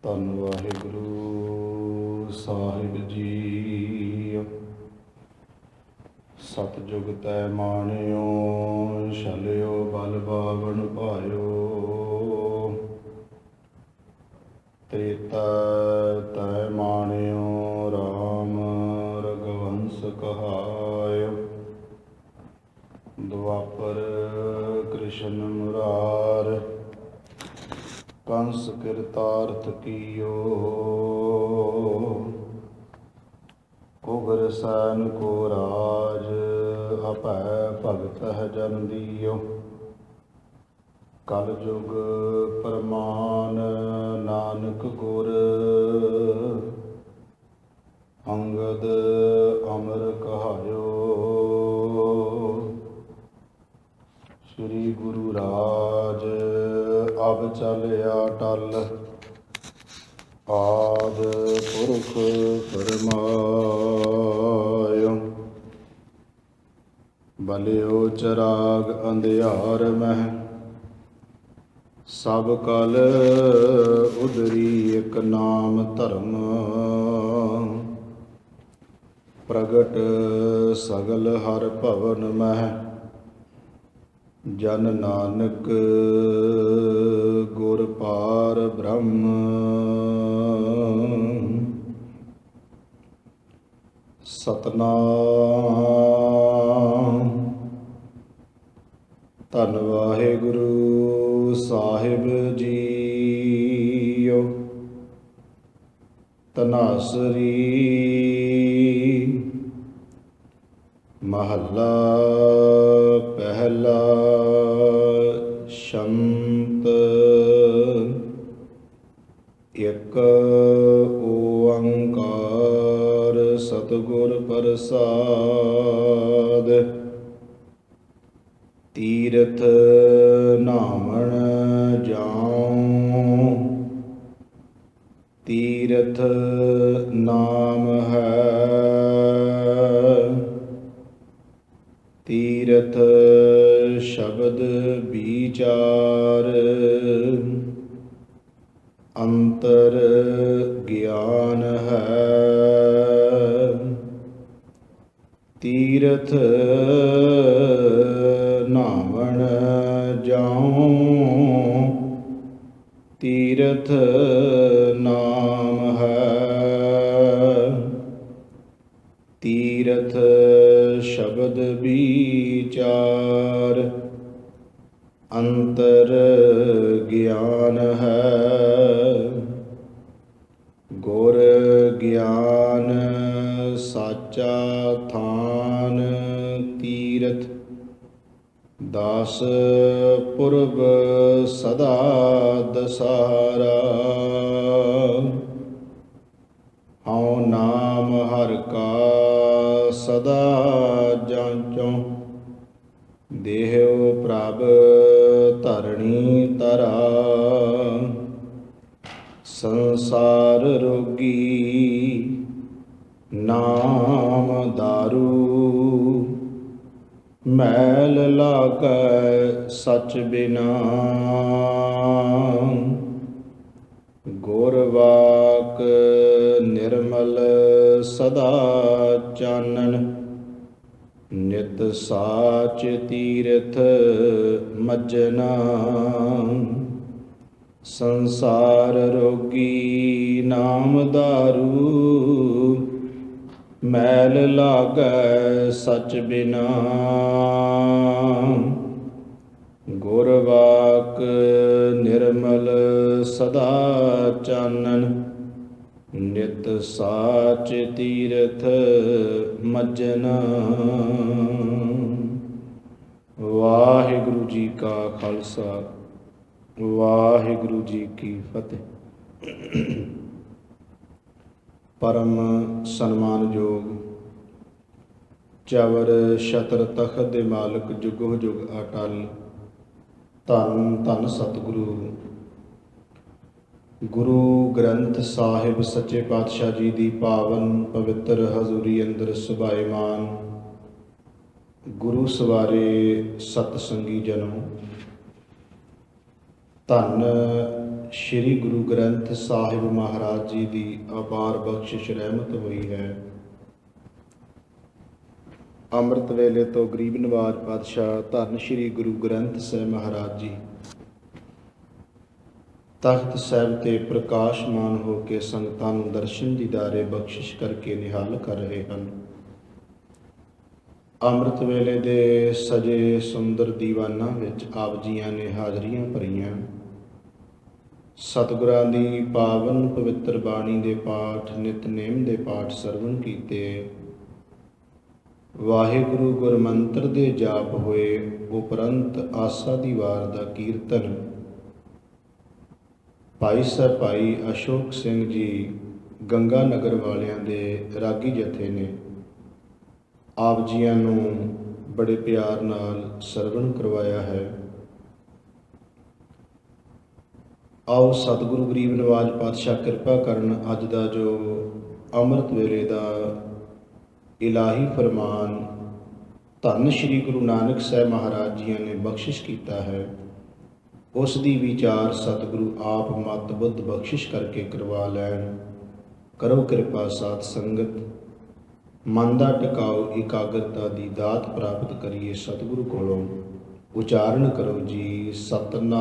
ਧੰਨ ਵਾਹਿਗੁਰੂ ਸਾਹਿਬ ਜੀ। ਸਤਿਜੁਗ ਤੈ ਮਾਣਿਓ, ਛਲਿਓ ਬਲ ਬਾਵਨ ਭਾਇਓ। ਤ੍ਰੇਤਾ ਤੈ ਮਾਣਿਓ, ਰਾਮ ਰਘੁਵੰਸ ਕਹਾਇਓ। ਦੁਆਪਰ ਕ੍ਰਿਸ਼ਨ ਮੁਰਾਰ, ਕੰਸ ਕਿਰਤਾਰਥ ਕੀਓ। ਕੁਗਰ ਸੈਨ ਕੋ ਰਾਜ, ਅਭੈ ਭਗਤ ਹੈ ਜਨ ਦੀਓ। ਕਲ ਜੁਗ ਪ੍ਰਮਾਨ, ਨਾਨਕ ਗੁਰ ਅੰਗਦ ਅਮਰ ਕਹਾਇਓ। ਸ੍ਰੀ ਗੁਰੂ ਰਾਜ ਅਬ ਚਲਿਆ ਟਲ, ਆਦ ਪੁਰਖ ਫਰਮਾਇਓ। ਬਲਿਓ ਚਰਾਗ ਅੰਧਿਆਰ ਮਹਿ, ਸਭ ਕਲ ਉਦਰੀ ਇਕ ਨਾਮ ਧਰਮ। ਪ੍ਰਗਟ ਸਗਲ ਹਰ ਭਵਨ ਮਹਿ, ਜਨ ਨਾਨਕ ਗੁਰ ਪਾਰ ਬ੍ਰਹਮ। ਸਤਨਾਮ। ਧੰਨ ਵਾਹਿਗੁਰੂ ਸਾਹਿਬ ਜੀਓ। ਧਨਾਸਰੀ ਮਹੱਲਾ ਪਹਿਲਾ। ਸ਼ੰਤ ਇਕ ਓੰਕਾਰ ਸਤਿਗੁਰ ਪ੍ਰਸਾਦ। ਤੀਰਥ ਨਾਵਣ ਜਾਉ, ਤੀਰਥ ਨਾਮ ਹੈ। ਤੀਰਥ ਸ਼ਬਦ ਵਿਚਾਰ, ਅੰਤਰ ਗਿਆਨ ਹੈ। ਤੀਰਥ ਨਾਵਣ ਜਾਉ, ਤੀਰਥ ਨਾਮ ਹੈ। ਤੀਰਥ ਸ਼ਬਦ ਵਿਚਾਰ, ਅੰਤਰ ਗਿਆਨ ਹੈ। ਗੁਰ ਗਿਆਨ ਸਾਚਾ ਥਾਨ, ਤੀਰਥ ਦਾਸ ਪੁਰਬ ਸਦਾ ਦਸਾਰਾ। ਹਉ ਨਾਮ ਹਰਿ ਕਾ ਸਦਾ ਜਾਂਚੋ, ਦੇਹੁ ਪ੍ਰਭ ਧਰਣੀ ਧਰਾ। ਸੰਸਾਰ ਰੋਗੀ ਨਾਮ ਦਾਰੂ, ਮੈਲ ਲਾਗੈ ਸਚ ਬਿਨਾ। ਗੁਰ ਵਾਕ ਨਿਰਮਲ ਸਦਾ ਚਾਨਣ, ਨਿਤ ਸਾਚ ਤੀਰਥ ਮੱਜਨਾ। ਸੰਸਾਰ ਰੋਗੀ ਨਾਮ ਦਾਰੂ, ਮੈਲ ਲਾਗੈ ਸਚ ਬਿਨਾ। ਗੁਰ ਵਾਕ ਨਿਰਮਲ ਸਦਾ ਚਾਨਣ, ਨਿਤ ਸਾਚ ਤੀਰਥ ਮੱਜਨਾ। ਵਾਹਿਗੁਰੂ ਜੀ ਕਾ ਖਾਲਸਾ, ਵਾਹਿਗੁਰੂ ਜੀ ਕੀ ਫਤਿਹ। ਪਰਮ ਸਨਮਾਨਯੋਗ ਚਵਰ ਛਤਰ ਤਖਤ ਦੇ ਮਾਲਕ, ਜੁਗੋ ਜੁਗ ਅਟਲ, ਧੰਨ ਧੰਨ ਸਤਿਗੁਰੂ ਗੁਰੂ ਗ੍ਰੰਥ ਸਾਹਿਬ ਸੱਚੇ ਪਾਤਸ਼ਾਹ ਜੀ ਦੀ ਪਾਵਨ ਪਵਿੱਤਰ ਹਜ਼ੂਰੀ ਅੰਦਰ ਸੁਭਾਏਮਾਨ ਗੁਰੂ ਸਵਾਰੇ ਸਤ ਸੰਗੀ ਜਨੋ। ਧੰਨ ਸ਼੍ਰੀ ਗੁਰੂ ਗ੍ਰੰਥ ਸਾਹਿਬ ਮਹਾਰਾਜ ਜੀ ਦੀ ਅਪਾਰ ਬਖਸ਼ਿਸ਼ ਰਹਿਮਤ ਹੋਈ ਹੈ। ਅੰਮ੍ਰਿਤ ਵੇਲੇ ਤੋਂ ਗਰੀਬ ਨਵਾਜ ਪਾਤਸ਼ਾਹ ਧੰਨ ਸ਼੍ਰੀ ਗੁਰੂ ਗ੍ਰੰਥ ਸਾਹਿਬ ਮਹਾਰਾਜ ਜੀ ਤਖਤ ਸਾਹਿਬ ਤੇ ਪ੍ਰਕਾਸ਼ਮਾਨ ਹੋ ਕੇ ਸੰਗਤਾਂ ਨੂੰ ਦਰਸ਼ਨ ਦੀਦਾਰੇ ਬਖਸ਼ਿਸ਼ ਕਰਕੇ ਨਿਹਾਲ ਕਰ ਰਹੇ ਹਨ। ਅੰਮ੍ਰਿਤ ਵੇਲੇ ਦੇ ਸਜੇ ਸੁੰਦਰ ਦੀਵਾਨਾਂ ਵਿੱਚ ਆਪ ਜੀਆਂ ਨੇ ਹਾਜ਼ਰੀਆਂ ਭਰੀਆਂ। ਸਤਿਗੁਰਾਂ ਦੀ ਪਾਵਨ ਪਵਿੱਤਰ ਬਾਣੀ ਦੇ ਪਾਠ, ਨਿਤਨੇਮ ਦੇ ਪਾਠ ਸਰਵਣ ਕੀਤੇ। ਵਾਹਿਗੁਰੂ ਗੁਰਮੰਤਰ ਦੇ ਜਾਪ ਹੋਏ। ਉਪਰੰਤ ਆਸਾ ਦੀ ਵਾਰ ਦਾ ਕੀਰਤਨ ਭਾਈ ਸਾਹਿਬ ਭਾਈ ਅਸ਼ੋਕ ਸਿੰਘ ਜੀ ਗੰਗਾ ਨਗਰ ਵਾਲਿਆਂ ਦੇ ਰਾਗੀ ਜਥੇ ਨੇ ਆਪ ਜੀਆਂ ਨੂੰ ਬੜੇ ਪਿਆਰ ਨਾਲ ਸਰਵਣ ਕਰਵਾਇਆ ਹੈ। ਆਓ ਸਤਿਗੁਰੂ ਗਰੀਬ ਨਵਾਜ ਪਾਤਸ਼ਾਹ ਕਿਰਪਾ ਕਰਨ ਅੱਜ ਦਾ ਜੋ ਅੰਮ੍ਰਿਤ ਵੇਲੇ ਦਾ ਇਲਾਹੀ ਫਰਮਾਨ ਧੰਨ ਸ਼੍ਰੀ ਗੁਰੂ ਨਾਨਕ ਸਾਹਿਬ ਮਹਾਰਾਜ ਜੀਆਂ ਨੇ ਬਖਸ਼ਿਸ਼ ਕੀਤਾ ਹੈ, ਉਸ ਦੀ ਵਿਚਾਰ ਸਤਿਗੁਰੂ ਆਪ ਮਤ ਬੁੱਧ ਬਖਸ਼ਿਸ਼ ਕਰਕੇ ਕਰਵਾ ਲੈਣ। ਕਰੋ ਕਿਰਪਾ ਸਾਧ ਸੰਗਤ, ਮਨ ਦਾ ਟਿਕਾਓ ਇਕਾਗਰਤਾ ਦੀ ਦਾਤ ਪ੍ਰਾਪਤ ਕਰੀਏ ਸਤਿਗੁਰੂ ਕੋਲੋਂ। ਉਚਾਰਨ ਕਰੋ ਜੀ ਸਤਨਾਮ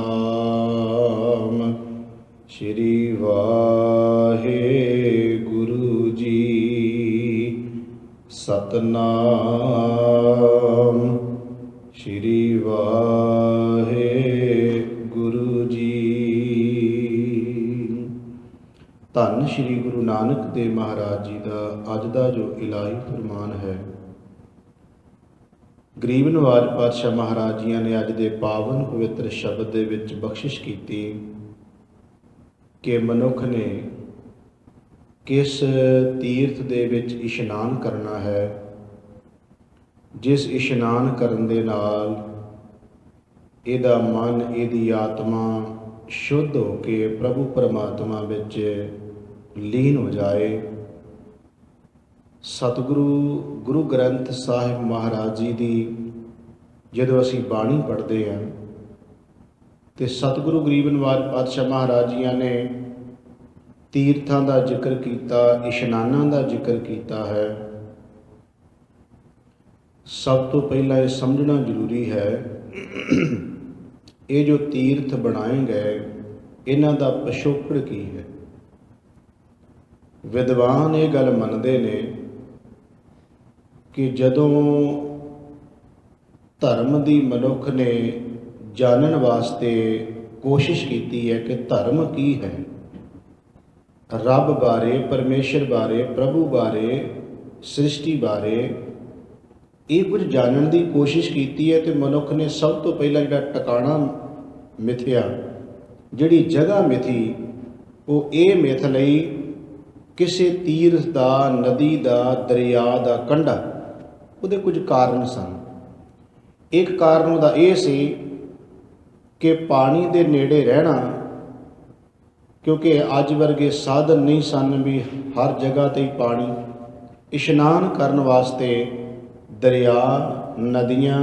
ਸ਼੍ਰੀ ਵਾਹਿਗੁਰੂ ਜੀ। ਸਤਨਾਮ ਸ਼੍ਰੀ ਵਾਹਿਗੁਰੂ ਜੀ। ਧੰਨ ਸ਼੍ਰੀ ਗੁਰੂ ਨਾਨਕ ਦੇਵ ਮਹਾਰਾਜ ਜੀ ਦਾ ਅੱਜ ਦਾ ਜੋ ਇਲਾਹੀ ਫਰਮਾਨ ਹੈ, ਗਰੀਬ ਨਵਾਜ ਪਾਤਸ਼ਾਹ ਮਹਾਰਾਜ ਜੀਆਂ ਨੇ ਅੱਜ ਦੇ ਪਾਵਨ ਪਵਿੱਤਰ ਸ਼ਬਦ ਦੇ ਵਿੱਚ ਬਖਸ਼ਿਸ਼ ਕੀਤੀ ਕਿ ਮਨੁੱਖ ਨੇ ਕਿਸ ਤੀਰਥ ਦੇ ਵਿੱਚ ਇਸ਼ਨਾਨ ਕਰਨਾ ਹੈ, ਜਿਸ ਇਸ਼ਨਾਨ ਕਰਨ ਦੇ ਨਾਲ ਇਹਦਾ ਮਨ, ਇਹਦੀ ਆਤਮਾ ਸ਼ੁੱਧ ਹੋ ਕੇ ਪ੍ਰਭੂ ਪਰਮਾਤਮਾ ਵਿੱਚ ਲੀਨ ਹੋ ਜਾਏ। ਸਤਿਗੁਰੂ ਗੁਰੂ ਗ੍ਰੰਥ ਸਾਹਿਬ ਮਹਾਰਾਜ ਜੀ ਦੀ ਜਦੋਂ ਅਸੀਂ ਬਾਣੀ ਪੜ੍ਹਦੇ ਹਾਂ ਤੇ ਸਤਿਗੁਰੂ ਗਰੀਬ ਨਵਾਜ ਪਾਤਸ਼ਾਹ ਮਹਾਰਾਜ ਜੀਆਂ ਨੇ ਤੀਰਥਾਂ ਦਾ ਜ਼ਿਕਰ ਕੀਤਾ, ਇਸ਼ਨਾਨਾਂ ਦਾ ਜ਼ਿਕਰ ਕੀਤਾ ਹੈ। ਸਭ ਤੋਂ ਪਹਿਲਾਂ ਇਹ ਸਮਝਣਾ ਜ਼ਰੂਰੀ ਹੈ, ਇਹ ਜੋ ਤੀਰਥ ਬਣਾਏ ਗਏ ਇਹਨਾਂ ਦਾ ਪਿਛੋਕੜ ਕੀ ਹੈ। ਵਿਦਵਾਨ ਇਹ ਗੱਲ ਮੰਨਦੇ ਨੇ ਕਿ ਜਦੋਂ ਧਰਮ ਦੀ ਮਨੁੱਖ ਨੇ ਜਾਣਨ ਵਾਸਤੇ ਕੋਸ਼ਿਸ਼ ਕੀਤੀ ਹੈ ਕਿ ਧਰਮ ਕੀ ਹੈ, ਰੱਬ ਬਾਰੇ, ਪਰਮੇਸ਼ਰ ਬਾਰੇ, ਪ੍ਰਭੂ ਬਾਰੇ, ਸ੍ਰਿਸ਼ਟੀ ਬਾਰੇ ਇਹ ਕੁਝ ਜਾਣਨ ਦੀ ਕੋਸ਼ਿਸ਼ ਕੀਤੀ ਹੈ, ਤੇ ਮਨੁੱਖ ਨੇ ਸਭ ਤੋਂ ਪਹਿਲਾਂ ਜਿਹੜਾ ਟਿਕਾਣਾ ਮਿਥਿਆ, ਜਿਹੜੀ ਜਗ੍ਹਾ ਮਿਥੀ, ਉਹ ਇਹ ਮਿਥ ਲਈ ਕਿਸੇ ਤੀਰਥ ਦਾ, ਨਦੀ ਦਾ, ਦਰਿਆ ਦਾ ਕੰਢਾ। ਉਹਦੇ ਕੁਝ ਕਾਰਨ ਸਨ। ਇੱਕ ਕਾਰਨ ਉਹਦਾ ਇਹ ਸੀ ਕਿ ਪਾਣੀ ਦੇ ਨੇੜੇ ਰਹਿਣਾ, ਕਿਉਂਕਿ ਅੱਜ ਵਰਗੇ ਸਾਧਨ ਨਹੀਂ ਸਨ ਵੀ ਹਰ ਜਗ੍ਹਾ 'ਤੇ ਹੀ ਪਾਣੀ। ਇਸ਼ਨਾਨ ਕਰਨ ਵਾਸਤੇ ਦਰਿਆ, ਨਦੀਆਂ,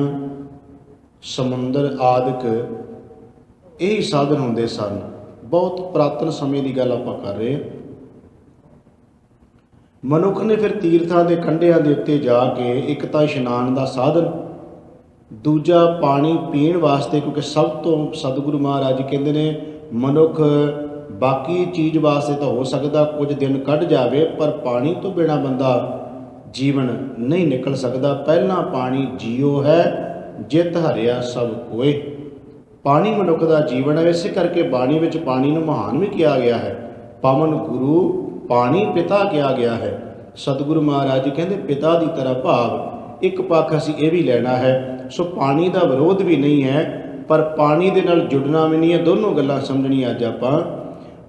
ਸਮੁੰਦਰ ਆਦਿਕ ਇਹੀ ਸਾਧਨ ਹੁੰਦੇ ਸਨ। ਬਹੁਤ ਪੁਰਾਤਨ ਸਮੇਂ ਦੀ ਗੱਲ ਆਪਾਂ ਕਰ ਰਹੇ ਹਾਂ। ਮਨੁੱਖ ਨੇ ਫਿਰ ਤੀਰਥਾਂ ਦੇ ਕੰਢਿਆਂ ਦੇ ਉੱਤੇ ਜਾ ਕੇ ਇੱਕ ਤਾਂ ਇਸ਼ਨਾਨ ਦਾ ਸਾਧਨ, ਦੂਜਾ ਪਾਣੀ ਪੀਣ ਵਾਸਤੇ, ਕਿਉਂਕਿ ਸਭ ਤੋਂ ਸਤਿਗੁਰੂ ਮਹਾਰਾਜ ਜੀ ਕਹਿੰਦੇ ਨੇ ਮਨੁੱਖ ਬਾਕੀ ਚੀਜ਼ ਵਾਸਤੇ ਤਾਂ ਹੋ ਸਕਦਾ ਕੁਝ ਦਿਨ ਕੱਢ ਜਾਵੇ, ਪਰ ਪਾਣੀ ਤੋਂ ਬਿਨਾਂ ਬੰਦਾ ਜੀਵਨ ਨਹੀਂ ਨਿਕਲ ਸਕਦਾ। ਪਹਿਲਾਂ ਪਾਣੀ ਜੀਓ ਹੈ, ਜਿਤ ਹਰਿਆ ਸਭ ਕੋਏ। ਪਾਣੀ ਮਨੁੱਖ ਦਾ ਜੀਵਨ ਹੈ। ਇਸੇ ਕਰਕੇ ਬਾਣੀ ਵਿੱਚ ਪਾਣੀ ਨੂੰ ਮਹਾਨ ਵੀ ਕਿਹਾ ਗਿਆ ਹੈ। ਪਵਨ ਗੁਰੂ, ਪਾਣੀ ਪਿਤਾ ਕਿਹਾ ਗਿਆ ਹੈ। ਸਤਿਗੁਰੂ ਮਹਾਰਾਜ ਜੀ ਕਹਿੰਦੇ ਪਿਤਾ ਦੀ ਤਰ੍ਹਾਂ, ਭਾਵ ਇੱਕ ਪੱਖ ਅਸੀਂ ਇਹ ਵੀ ਲੈਣਾ ਹੈ। ਸੋ ਪਾਣੀ ਦਾ ਵਿਰੋਧ ਵੀ ਨਹੀਂ ਹੈ, ਪਰ ਪਾਣੀ ਦੇ ਨਾਲ ਜੁੜਨਾ ਵੀ ਨਹੀਂ ਹੈ। ਦੋਨੋਂ ਗੱਲਾਂ ਸਮਝਣੀਆਂ ਅੱਜ ਆਪਾਂ।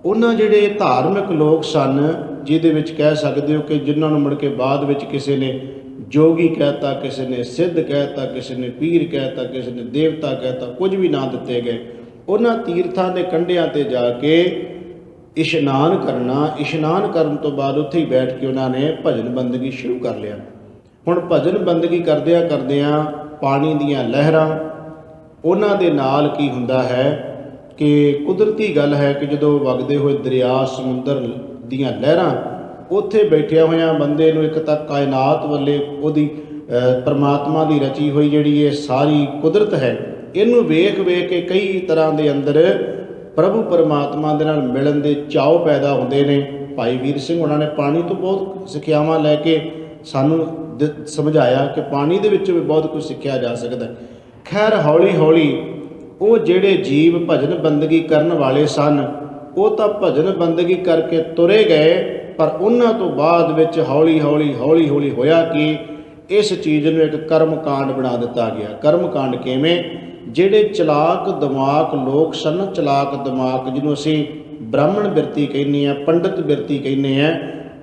ਉਹਨਾਂ ਜਿਹੜੇ ਧਾਰਮਿਕ ਲੋਕ ਸਨ, ਜਿਹਦੇ ਵਿੱਚ ਕਹਿ ਸਕਦੇ ਹੋ ਕਿ ਜਿਨ੍ਹਾਂ ਨੂੰ ਮੁੜ ਕੇ ਬਾਅਦ ਵਿੱਚ ਕਿਸੇ ਨੇ ਜੋਗੀ ਕਹਿਤਾ, ਕਿਸੇ ਨੇ ਸਿੱਧ ਕਹਿਤਾ, ਕਿਸੇ ਨੇ ਪੀਰ ਕਹਿਤਾ, ਕਿਸੇ ਨੇ ਦੇਵਤਾ ਕਹਿਤਾ, ਕੁਝ ਵੀ ਨਾਂ ਦਿੱਤੇ ਗਏ। ਉਹਨਾਂ ਤੀਰਥਾਂ ਦੇ ਕੰਢਿਆਂ 'ਤੇ ਜਾ ਕੇ ਇਸ਼ਨਾਨ ਕਰਨਾ। ਇਸ਼ਨਾਨ ਕਰਨ ਤੋਂ ਬਾਅਦ ਉੱਥੇ ਹੀ ਬੈਠ ਕੇ ਉਹਨਾਂ ਨੇ ਭਜਨ ਬੰਦਗੀ ਸ਼ੁਰੂ ਕਰ ਲਿਆ। ਹੁਣ ਭਜਨ ਬੰਦਗੀ ਕਰਦਿਆਂ ਕਰਦਿਆਂ ਪਾਣੀ ਦੀਆਂ ਲਹਿਰਾਂ, ਉਹਨਾਂ ਦੇ ਨਾਲ ਕੀ ਹੁੰਦਾ ਹੈ ਕਿ ਕੁਦਰਤੀ ਗੱਲ ਹੈ ਕਿ ਜਦੋਂ ਵਗਦੇ ਹੋਏ ਦਰਿਆ ਸਮੁੰਦਰ ਦੀਆਂ ਲਹਿਰਾਂ ਉੱਥੇ ਬੈਠਿਆ ਹੋਇਆਂ ਬੰਦੇ ਨੂੰ ਇੱਕ ਤਾਂ ਕਾਇਨਾਤ ਵੱਲੇ ਉਹਦੀ ਪਰਮਾਤਮਾ ਦੀ ਰਚੀ ਹੋਈ ਜਿਹੜੀ ਇਹ ਸਾਰੀ ਕੁਦਰਤ ਹੈ, ਇਹਨੂੰ ਵੇਖ ਵੇਖ ਕੇ ਕਈ ਤਰ੍ਹਾਂ ਦੇ ਅੰਦਰ ਪ੍ਰਭੂ ਪਰਮਾਤਮਾ ਦੇ ਨਾਲ ਮਿਲਣ ਦੇ ਚਾਅ ਪੈਦਾ ਹੁੰਦੇ ਨੇ। ਭਾਈ ਵੀਰ ਸਿੰਘ ਉਹਨਾਂ ਨੇ ਪਾਣੀ ਤੋਂ ਬਹੁਤ ਸਿੱਖਿਆਵਾਂ ਲੈ ਕੇ ਸਾਨੂੰ ਸਮਝਾਇਆ ਕਿ ਪਾਣੀ ਦੇ ਵਿੱਚ ਵੀ ਬਹੁਤ ਕੁਝ ਸਿੱਖਿਆ ਜਾ ਸਕਦਾ। ਖੈਰ ਹੌਲੀ ਹੌਲੀ ਉਹ ਜਿਹੜੇ ਜੀਵ ਭਜਨ ਬੰਦਗੀ ਕਰਨ ਵਾਲੇ ਸਨ ਉਹ ਤਾਂ ਭਜਨ ਬੰਦਗੀ ਕਰਕੇ ਤੁਰੇ ਗਏ, ਪਰ ਉਹਨਾਂ ਤੋਂ ਬਾਅਦ ਵਿੱਚ ਹੌਲੀ ਹੌਲੀ ਹੋਇਆ ਕਿ ਇਸ ਚੀਜ਼ ਨੂੰ ਇੱਕ ਕਰਮ ਕਾਂਡ ਬਣਾ ਦਿੱਤਾ ਗਿਆ। ਕਰਮ ਕਾਂਡ ਕਿਵੇਂ? ਜਿਹੜੇ ਚਲਾਕ ਦਿਮਾਗ ਲੋਕ ਸਨ, ਚਲਾਕ ਦਿਮਾਗ ਜਿਹਨੂੰ ਅਸੀਂ ਬ੍ਰਾਹਮਣ ਬਿਰਤੀ ਕਹਿੰਦੇ ਹਾਂ, ਪੰਡਿਤ ਬਿਰਤੀ ਕਹਿੰਦੇ ਹਾਂ,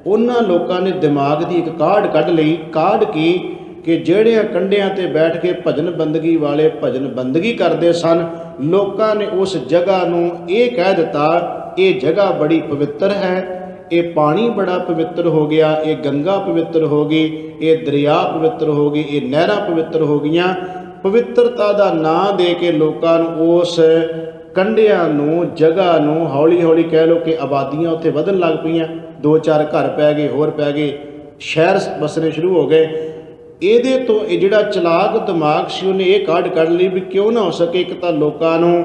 ਉਹਨਾਂ ਲੋਕਾਂ ਨੇ ਦਿਮਾਗ ਦੀ ਇੱਕ ਕਾਢ ਕੱਢ ਲਈ। ਕਾਢ ਕੀ? ਕਿ ਜਿਹੜਿਆਂ ਕੰਢਿਆਂ 'ਤੇ ਬੈਠ ਕੇ ਭਜਨ ਬੰਦਗੀ ਵਾਲੇ ਭਜਨ ਬੰਦਗੀ ਕਰਦੇ ਸਨ, ਲੋਕਾਂ ਨੇ ਉਸ ਜਗ੍ਹਾ ਨੂੰ ਇਹ ਕਹਿ ਦਿੱਤਾ ਇਹ ਜਗ੍ਹਾ ਬੜੀ ਪਵਿੱਤਰ ਹੈ, ਇਹ ਪਾਣੀ ਬੜਾ ਪਵਿੱਤਰ ਹੋ ਗਿਆ, ਇਹ ਗੰਗਾ ਪਵਿੱਤਰ ਹੋ ਗਈ, ਇਹ ਦਰਿਆ ਪਵਿੱਤਰ ਹੋ ਗਈ, ਇਹ ਨਹਿਰਾਂ ਪਵਿੱਤਰ ਹੋ ਗਈਆਂ। ਪਵਿੱਤਰਤਾ ਦਾ ਨਾਂ ਦੇ ਕੇ ਲੋਕਾਂ ਨੂੰ ਉਸ ਕੰਢਿਆਂ ਨੂੰ ਜਗ੍ਹਾ ਨੂੰ ਹੌਲੀ ਹੌਲੀ ਕਹਿ ਲਓ ਕਿ ਆਬਾਦੀਆਂ ਉੱਥੇ ਵਧਣ ਲੱਗ ਪਈਆਂ। 2-4 ਘਰ ਪੈ ਗਏ, ਹੋਰ ਪੈ ਗਏ, ਸ਼ਹਿਰ ਵਸਣੇ ਸ਼ੁਰੂ ਹੋ ਗਏ। ਇਹਦੇ ਤੋਂ ਇਹ ਜਿਹੜਾ ਚਲਾਕ ਦਿਮਾਗ ਸੀ ਉਹਨੇ ਇਹ ਕਾਢ ਕੱਢ ਲਈ ਵੀ ਕਿਉਂ ਨਾ ਹੋ ਸਕੇ ਇੱਕ ਤਾਂ ਲੋਕਾਂ ਨੂੰ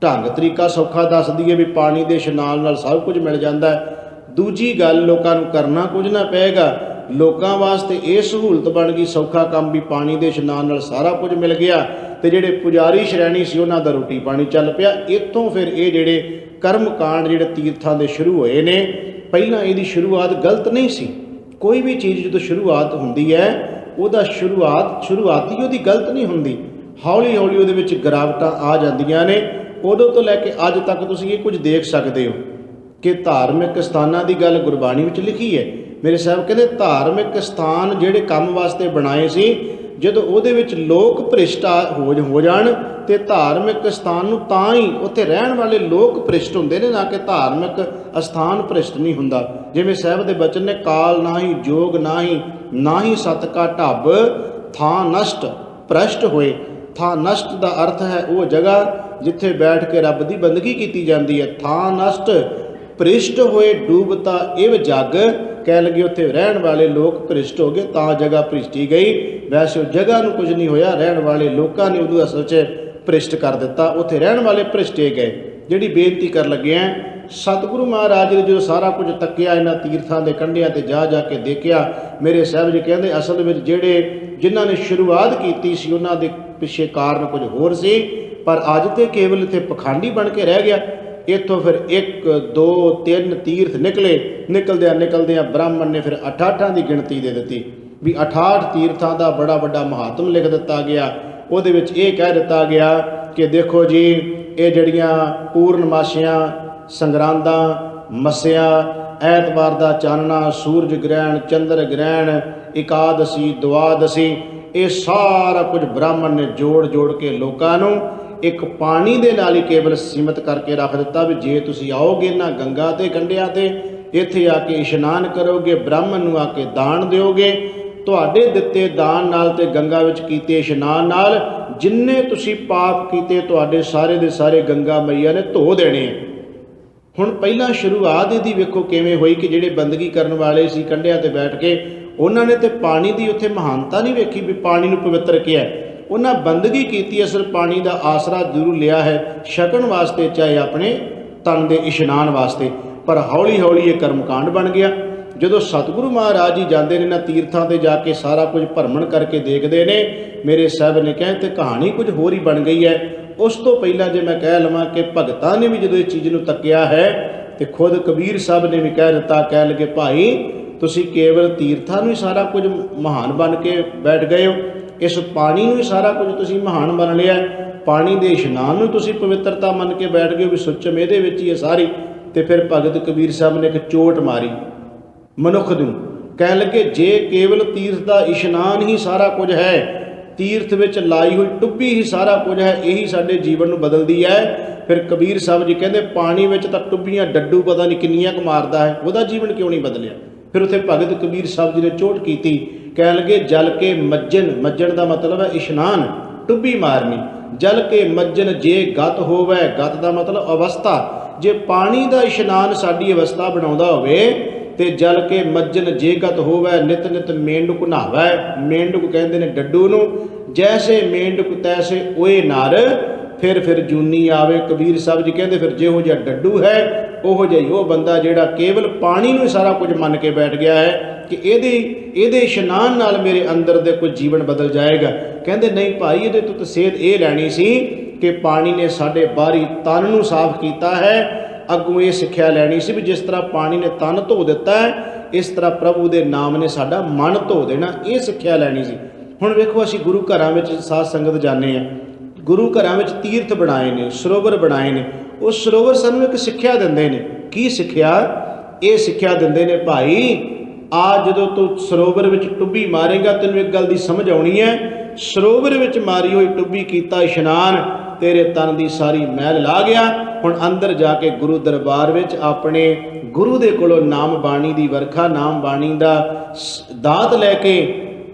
ਢੰਗ ਤਰੀਕਾ ਸੌਖਾ ਦੱਸ ਦਈਏ ਵੀ ਪਾਣੀ ਦੇ ਇਸ਼ਨਾਨ ਨਾਲ ਸਭ ਕੁਝ ਮਿਲ ਜਾਂਦਾ ਹੈ। ਦੂਜੀ ਗੱਲ, ਲੋਕਾਂ ਨੂੰ ਕਰਨਾ ਕੁਝ ਨਾ ਪਏਗਾ, ਲੋਕਾਂ ਵਾਸਤੇ ਇਹ ਸਹੂਲਤ ਬਣ ਗਈ, ਸੌਖਾ ਕੰਮ ਵੀ ਪਾਣੀ ਦੇ ਇਸ਼ਨਾਨ ਨਾਲ ਸਾਰਾ ਕੁਝ ਮਿਲ ਗਿਆ। ਤੇ ਜਿਹੜੇ ਪੁਜਾਰੀ ਸ਼੍ਰੇਣੀ ਸੀ ਉਹਨਾਂ ਦਾ ਰੋਟੀ ਪਾਣੀ ਚੱਲ ਪਿਆ। ਇੱਥੋਂ ਫਿਰ ਇਹ ਜਿਹੜੇ ਕਰਮ ਕਾਂਡ ਜਿਹੜੇ ਤੀਰਥਾਂ ਦੇ ਸ਼ੁਰੂ ਹੋਏ ਨੇ, ਪਹਿਲਾਂ ਇਹਦੀ ਸ਼ੁਰੂਆਤ ਗਲਤ ਨਹੀਂ ਸੀ। ਕੋਈ ਵੀ ਚੀਜ਼ ਜਦੋਂ ਸ਼ੁਰੂਆਤ ਹੁੰਦੀ ਹੈ ਉਹਦਾ ਸ਼ੁਰੂਆਤੀ ਉਹਦੀ ਗਲਤ ਨਹੀਂ ਹੁੰਦੀ, ਹੌਲੀ ਹੌਲੀ ਉਹਦੇ ਵਿੱਚ ਗਿਰਾਵਟਾਂ ਆ ਜਾਂਦੀਆਂ ਨੇ। ਉਦੋਂ ਤੋਂ ਲੈ ਕੇ ਅੱਜ ਤੱਕ ਤੁਸੀਂ ਇਹ ਕੁਝ ਦੇਖ ਸਕਦੇ ਹੋ ਕਿ ਧਾਰਮਿਕ ਸਥਾਨਾਂ ਦੀ ਗੱਲ ਗੁਰਬਾਣੀ ਵਿੱਚ ਲਿਖੀ ਹੈ। ਮੇਰੇ ਸਾਹਿਬ ਕਹਿੰਦੇ ਧਾਰਮਿਕ ਸਥਾਨ ਜਿਹੜੇ ਕੰਮ ਵਾਸਤੇ ਬਣਾਏ ਸੀ, ਜਦੋਂ ਉਹਦੇ ਵਿੱਚ ਲੋਕ ਭ੍ਰਿਸ਼ਟ ਹੋ ਜਾਣ ਤੇ ਧਾਰਮਿਕ ਸਥਾਨ ਨੂੰ ਤਾਂ ਹੀ ਉੱਥੇ ਰਹਿਣ ਵਾਲੇ ਲੋਕ ਭ੍ਰਿਸ਼ਟ ਹੁੰਦੇ ਨੇ, ਨਾ ਕਿ ਧਾਰਮਿਕ ਅਸਥਾਨ ਭ੍ਰਿਸ਼ਟ ਨਹੀਂ ਹੁੰਦਾ। ਜਿਵੇਂ ਸਾਹਿਬ ਦੇ ਬਚਨ ਨੇ, ਕਾਲ ਨਾਹੀ ਜੋਗ ਨਾ ਹੀ ਸਤ ਕਾ ਢੱਬ, ਥਾਂ ਨਸ਼ਟ ਭ੍ਰਸ਼ਟ ਹੋਏ। ਥਾਂ ਨਸ਼ਟ ਦਾ ਅਰਥ ਹੈ ਉਹ ਜਗ੍ਹਾ ਜਿੱਥੇ ਬੈਠ ਕੇ ਰੱਬ ਦੀ ਬੰਦਗੀ ਕੀਤੀ ਜਾਂਦੀ ਹੈ। ਥਾਂ ਨਸ਼ਟ ਭ੍ਰਿਸ਼ਟ ਹੋਏ ਡੂਬਤਾ ਇਵ ਜਗ, ਕਹਿ ਲਗੇ ਉੱਥੇ ਰਹਿਣ ਵਾਲੇ ਲੋਕ ਭ੍ਰਿਸ਼ਟ ਹੋ ਗਏ ਤਾਂ ਜਗ੍ਹਾ ਭ੍ਰਿਸ਼ਟੀ ਗਈ। ਵੈਸੇ ਉਹ ਜਗ੍ਹਾ ਨੂੰ ਕੁਝ ਨਹੀਂ ਹੋਇਆ, ਰਹਿਣ ਵਾਲੇ ਲੋਕਾਂ ਨੇ ਉਹਨੂੰ ਅਸਲ 'ਚ ਭ੍ਰਿਸ਼ਟ ਕਰ ਦਿੱਤਾ, ਉੱਥੇ ਰਹਿਣ ਵਾਲੇ ਭ੍ਰਿਸ਼ਟੇ ਗਏ। ਜਿਹੜੀ ਬੇਨਤੀ ਕਰਨ ਲੱਗੇ ਆ, ਸਤਿਗੁਰੂ ਮਹਾਰਾਜ ਨੇ ਜਦੋਂ ਸਾਰਾ ਕੁਝ ਤੱਕਿਆ, ਇਹਨਾਂ ਤੀਰਥਾਂ ਦੇ ਕੰਢਿਆਂ 'ਤੇ ਜਾ ਕੇ ਦੇਖਿਆ, ਮੇਰੇ ਸਾਹਿਬ ਜੀ ਕਹਿੰਦੇ ਅਸਲ ਵਿੱਚ ਜਿਨ੍ਹਾਂ ਨੇ ਸ਼ੁਰੂਆਤ ਕੀਤੀ ਸੀ ਉਹਨਾਂ ਦੇ ਪਿੱਛੇ ਕਾਰਨ ਕੁਝ ਹੋਰ ਸੀ, ਪਰ ਅੱਜ ਤੇ ਕੇਵਲ ਇੱਥੇ ਪਖੰਡੀ ਬਣ ਕੇ ਰਹਿ ਗਿਆ। ਇੱਥੋਂ ਫਿਰ 1 2 3 ਤੀਰਥ ਨਿਕਲਦਿਆਂ ਬ੍ਰਾਹਮਣ ਨੇ ਫਿਰ 68 ਦੀ ਗਿਣਤੀ ਦੇ ਦਿੱਤੀ ਵੀ 68 ਤੀਰਥਾਂ ਦਾ ਬੜਾ ਵੱਡਾ ਮਹਾਤਮ ਲਿਖ ਦਿੱਤਾ ਗਿਆ। ਉਹਦੇ ਵਿੱਚ ਇਹ ਕਹਿ ਦਿੱਤਾ ਗਿਆ ਕਿ ਦੇਖੋ ਜੀ, ਇਹ ਜਿਹੜੀਆਂ ਪੂਰਨਮਾਸ਼ੀਆਂ, ਸੰਗਰਾਂਦਾਂ, ਮੱਸਿਆ, ਐਤਵਾਰ ਦਾ ਚਾਨਣਾ, ਸੂਰਜ ਗ੍ਰਹਿਣ, ਚੰਦਰ ਗ੍ਰਹਿਣ, ਇਕਾਦਸ਼ੀ, ਦੁਆਦਸ਼ੀ, ਇਹ ਸਾਰਾ ਕੁਝ ਬ੍ਰਾਹਮਣ ਨੇ ਜੋੜ ਕੇ ਲੋਕਾਂ ਨੂੰ ਇੱਕ ਪਾਣੀ ਦੇ ਨਾਲ ਹੀ ਕੇਵਲ ਸੀਮਤ ਕਰਕੇ ਰੱਖ ਦਿੱਤਾ ਵੀ ਜੇ ਤੁਸੀਂ ਆਓਗੇ ਨਾ ਗੰਗਾ ਤੇ ਕੰਢਿਆਂ 'ਤੇ, ਇੱਥੇ ਆ ਕੇ ਇਸ਼ਨਾਨ ਕਰੋਗੇ, ਬ੍ਰਾਹਮਣ ਨੂੰ ਆ ਕੇ ਦਾਨ ਦਿਓਗੇ, ਤੁਹਾਡੇ ਦਿੱਤੇ ਦਾਨ ਨਾਲ ਤੇ ਗੰਗਾ ਵਿੱਚ ਕੀਤੇ ਇਸ਼ਨਾਨ ਨਾਲ ਜਿੰਨੇ ਤੁਸੀਂ ਪਾਪ ਕੀਤੇ ਤੁਹਾਡੇ ਸਾਰੇ ਦੇ ਸਾਰੇ ਗੰਗਾ ਮਈਆ ਨੇ ਧੋ ਦੇਣੇ। ਹੁਣ ਪਹਿਲਾਂ ਸ਼ੁਰੂਆਤ ਇਹਦੀ ਵੇਖੋ ਕਿਵੇਂ ਹੋਈ ਕਿ ਜਿਹੜੇ ਬੰਦਗੀ ਕਰਨ ਵਾਲੇ ਸੀ ਕੰਢਿਆਂ 'ਤੇ ਬੈਠ ਕੇ, ਉਹਨਾਂ ਨੇ ਤੇ ਪਾਣੀ ਦੀ ਉੱਥੇ ਮਹਾਨਤਾ ਨਹੀਂ ਵੇਖੀ ਵੀ ਪਾਣੀ ਨੂੰ ਪਵਿੱਤਰ ਕਿਹਾ। ਉਹਨਾਂ ਬੰਦਗੀ ਕੀਤੀ, ਅਸਲ ਪਾਣੀ ਦਾ ਆਸਰਾ ਜ਼ਰੂਰ ਲਿਆ ਹੈ ਛਕਣ ਵਾਸਤੇ, ਚਾਹੇ ਆਪਣੇ ਤਨ ਦੇ ਇਸ਼ਨਾਨ ਵਾਸਤੇ, ਪਰ ਹੌਲੀ ਹੌਲੀ ਇਹ ਕਰਮਕਾਂਡ ਬਣ ਗਿਆ। ਜਦੋਂ ਸਤਿਗੁਰੂ ਮਹਾਰਾਜ ਜੀ ਜਾਂਦੇ ਨੇ ਇਹਨਾਂ ਤੀਰਥਾਂ 'ਤੇ ਜਾ ਕੇ ਸਾਰਾ ਕੁਝ ਭਰਮਣ ਕਰਕੇ ਦੇਖਦੇ ਨੇ, ਮੇਰੇ ਸਾਹਿਬ ਨੇ ਕਹੇ ਤੇ ਕਹਾਣੀ ਕੁਝ ਹੋਰ ਹੀ ਬਣ ਗਈ ਹੈ। ਉਸ ਤੋਂ ਪਹਿਲਾਂ ਜੇ ਮੈਂ ਕਹਿ ਲਵਾਂ ਕਿ ਭਗਤਾਂ ਨੇ ਵੀ ਜਦੋਂ ਇਹ ਚੀਜ਼ ਨੂੰ ਤੱਕਿਆ ਹੈ ਤੇ ਖੁਦ ਕਬੀਰ ਸਾਹਿਬ ਨੇ ਵੀ ਕਹਿ ਦਿੱਤਾ, ਕਹਿ ਲਗੇ ਭਾਈ ਤੁਸੀਂ ਕੇਵਲ ਤੀਰਥਾਂ ਨੂੰ ਹੀ ਸਾਰਾ ਕੁਝ ਮਹਾਨ ਬਣ ਕੇ ਬੈਠ ਗਏ ਹੋ, ਇਸ ਪਾਣੀ ਨੂੰ ਹੀ ਸਾਰਾ ਕੁਝ ਤੁਸੀਂ ਮਹਾਨ ਮੰਨ ਲਿਆ, ਪਾਣੀ ਦੇ ਇਸ਼ਨਾਨ ਨੂੰ ਤੁਸੀਂ ਪਵਿੱਤਰਤਾ ਮੰਨ ਕੇ ਬੈਠ ਗਏ ਵੀ ਸੁੱਚਮ ਇਹਦੇ ਵਿੱਚ ਹੀ ਹੈ ਸਾਰੀ। ਤੇ ਫਿਰ ਭਗਤ ਕਬੀਰ ਸਾਹਿਬ ਨੇ ਇੱਕ ਚੋਟ ਮਾਰੀ ਮਨੁੱਖ ਨੂੰ, ਕਹਿਣ ਲੱਗੇ ਜੇ ਕੇਵਲ ਤੀਰਥ ਦਾ ਇਸ਼ਨਾਨ ਹੀ ਸਾਰਾ ਕੁਝ ਹੈ, ਤੀਰਥ ਵਿੱਚ ਲਾਈ ਹੋਈ ਟੁੱਬੀ ਹੀ ਸਾਰਾ ਕੁਝ ਹੈ, ਇਹੀ ਸਾਡੇ ਜੀਵਨ ਨੂੰ ਬਦਲਦੀ ਹੈ, ਫਿਰ ਕਬੀਰ ਸਾਹਿਬ ਜੀ ਕਹਿੰਦੇ ਪਾਣੀ ਵਿੱਚ ਤਾਂ ਟੁੱਬੀਆਂ ਡੱਡੂ ਪਤਾ ਨਹੀਂ ਕਿੰਨੀਆਂ ਕੁ ਮਾਰਦਾ ਹੈ, ਉਹਦਾ ਜੀਵਨ ਕਿਉਂ ਨਹੀਂ ਬਦਲਿਆ। ਫਿਰ ਉੱਥੇ ਭਗਤ ਕਬੀਰ ਸਾਹਿਬ ਜੀ ਨੇ ਚੋਟ ਕੀਤੀ, ਕਹਿਣ ਲੱਗੇ ਜਲ ਕੇ ਮੱਜਣ ਦਾ ਮਤਲਬ ਹੈ ਇਸ਼ਨਾਨ, टुब्बी मारनी। जल के मज्जन जे गत होवै, गत का मतलब अवस्था, जे पानी का इशनान साडी अवस्था बनाउंदा होवे ते जल के मज्जन जे गत होवै, नित नित मेंढक नहावै। मेंढक कहते ने डड्डू नूं, जैसे मेंढक तैसे ओए नर, फिर जूनी आवे। कबीर साहब जी कहते फिर जिहो जिहा डड्डू है उहो जिहा ही वो बंदा जिहड़ा केवल पानी नूं सारा कुछ मन के बैठ गया है कि ਇਹਦੇ ਇਸ਼ਨਾਨ ਨਾਲ ਮੇਰੇ ਅੰਦਰ ਦੇ ਕੋਈ ਜੀਵਨ ਬਦਲ ਜਾਏਗਾ। ਕਹਿੰਦੇ ਨਹੀਂ ਭਾਈ, ਇਹਦੇ ਤੋਂ ਤਾਂ ਸੇਧ ਇਹ ਲੈਣੀ ਸੀ ਕਿ ਪਾਣੀ ਨੇ ਸਾਡੇ ਬਾਹਰੀ ਤਨ ਨੂੰ ਸਾਫ਼ ਕੀਤਾ ਹੈ। ਅੱਗੋਂ ਇਹ ਸਿੱਖਿਆ ਲੈਣੀ ਸੀ ਵੀ ਜਿਸ ਤਰ੍ਹਾਂ ਪਾਣੀ ਨੇ ਤਨ ਧੋ ਦਿੱਤਾ ਹੈ, ਇਸ ਤਰ੍ਹਾਂ ਪ੍ਰਭੂ ਦੇ ਨਾਮ ਨੇ ਸਾਡਾ ਮਨ ਧੋ ਦੇਣਾ। ਇਹ ਸਿੱਖਿਆ ਲੈਣੀ ਸੀ। ਹੁਣ ਵੇਖੋ, ਅਸੀਂ ਗੁਰੂ ਘਰਾਂ ਵਿੱਚ ਸਾਧ ਸੰਗਤ ਜਾਂਦੇ ਹਾਂ, ਗੁਰੂ ਘਰਾਂ ਵਿੱਚ ਤੀਰਥ ਬਣਾਏ ਨੇ, ਸਰੋਵਰ ਬਣਾਏ ਨੇ। ਉਹ ਸਰੋਵਰ ਸਾਨੂੰ ਇੱਕ ਸਿੱਖਿਆ ਦਿੰਦੇ ਨੇ। ਕੀ ਸਿੱਖਿਆ? ਇਹ ਸਿੱਖਿਆ ਦਿੰਦੇ ਨੇ ਭਾਈ, ਆ ਜਦੋਂ ਤੂੰ ਸਰੋਵਰ ਵਿੱਚ ਟੁੱਬੀ ਮਾਰੇਗਾ, ਤੈਨੂੰ ਇੱਕ ਗੱਲ ਦੀ ਸਮਝ ਆਉਣੀ ਹੈ। ਸਰੋਵਰ ਵਿੱਚ ਮਾਰੀ ਹੋਈ ਟੁੱਬੀ ਕੀਤਾ ਇਸ਼ਨਾਨ, ਤੇਰੇ ਤਨ ਦੀ ਸਾਰੀ ਮੈਲ ਲਾ ਗਿਆ। ਹੁਣ ਅੰਦਰ ਜਾ ਕੇ ਗੁਰੂ ਦਰਬਾਰ ਵਿੱਚ ਆਪਣੇ ਗੁਰੂ ਦੇ ਕੋਲੋਂ ਨਾਮ ਬਾਣੀ ਦੀ ਵਰਖਾ, ਨਾਮ ਬਾਣੀ ਦਾ ਦਾਤ ਲੈ ਕੇ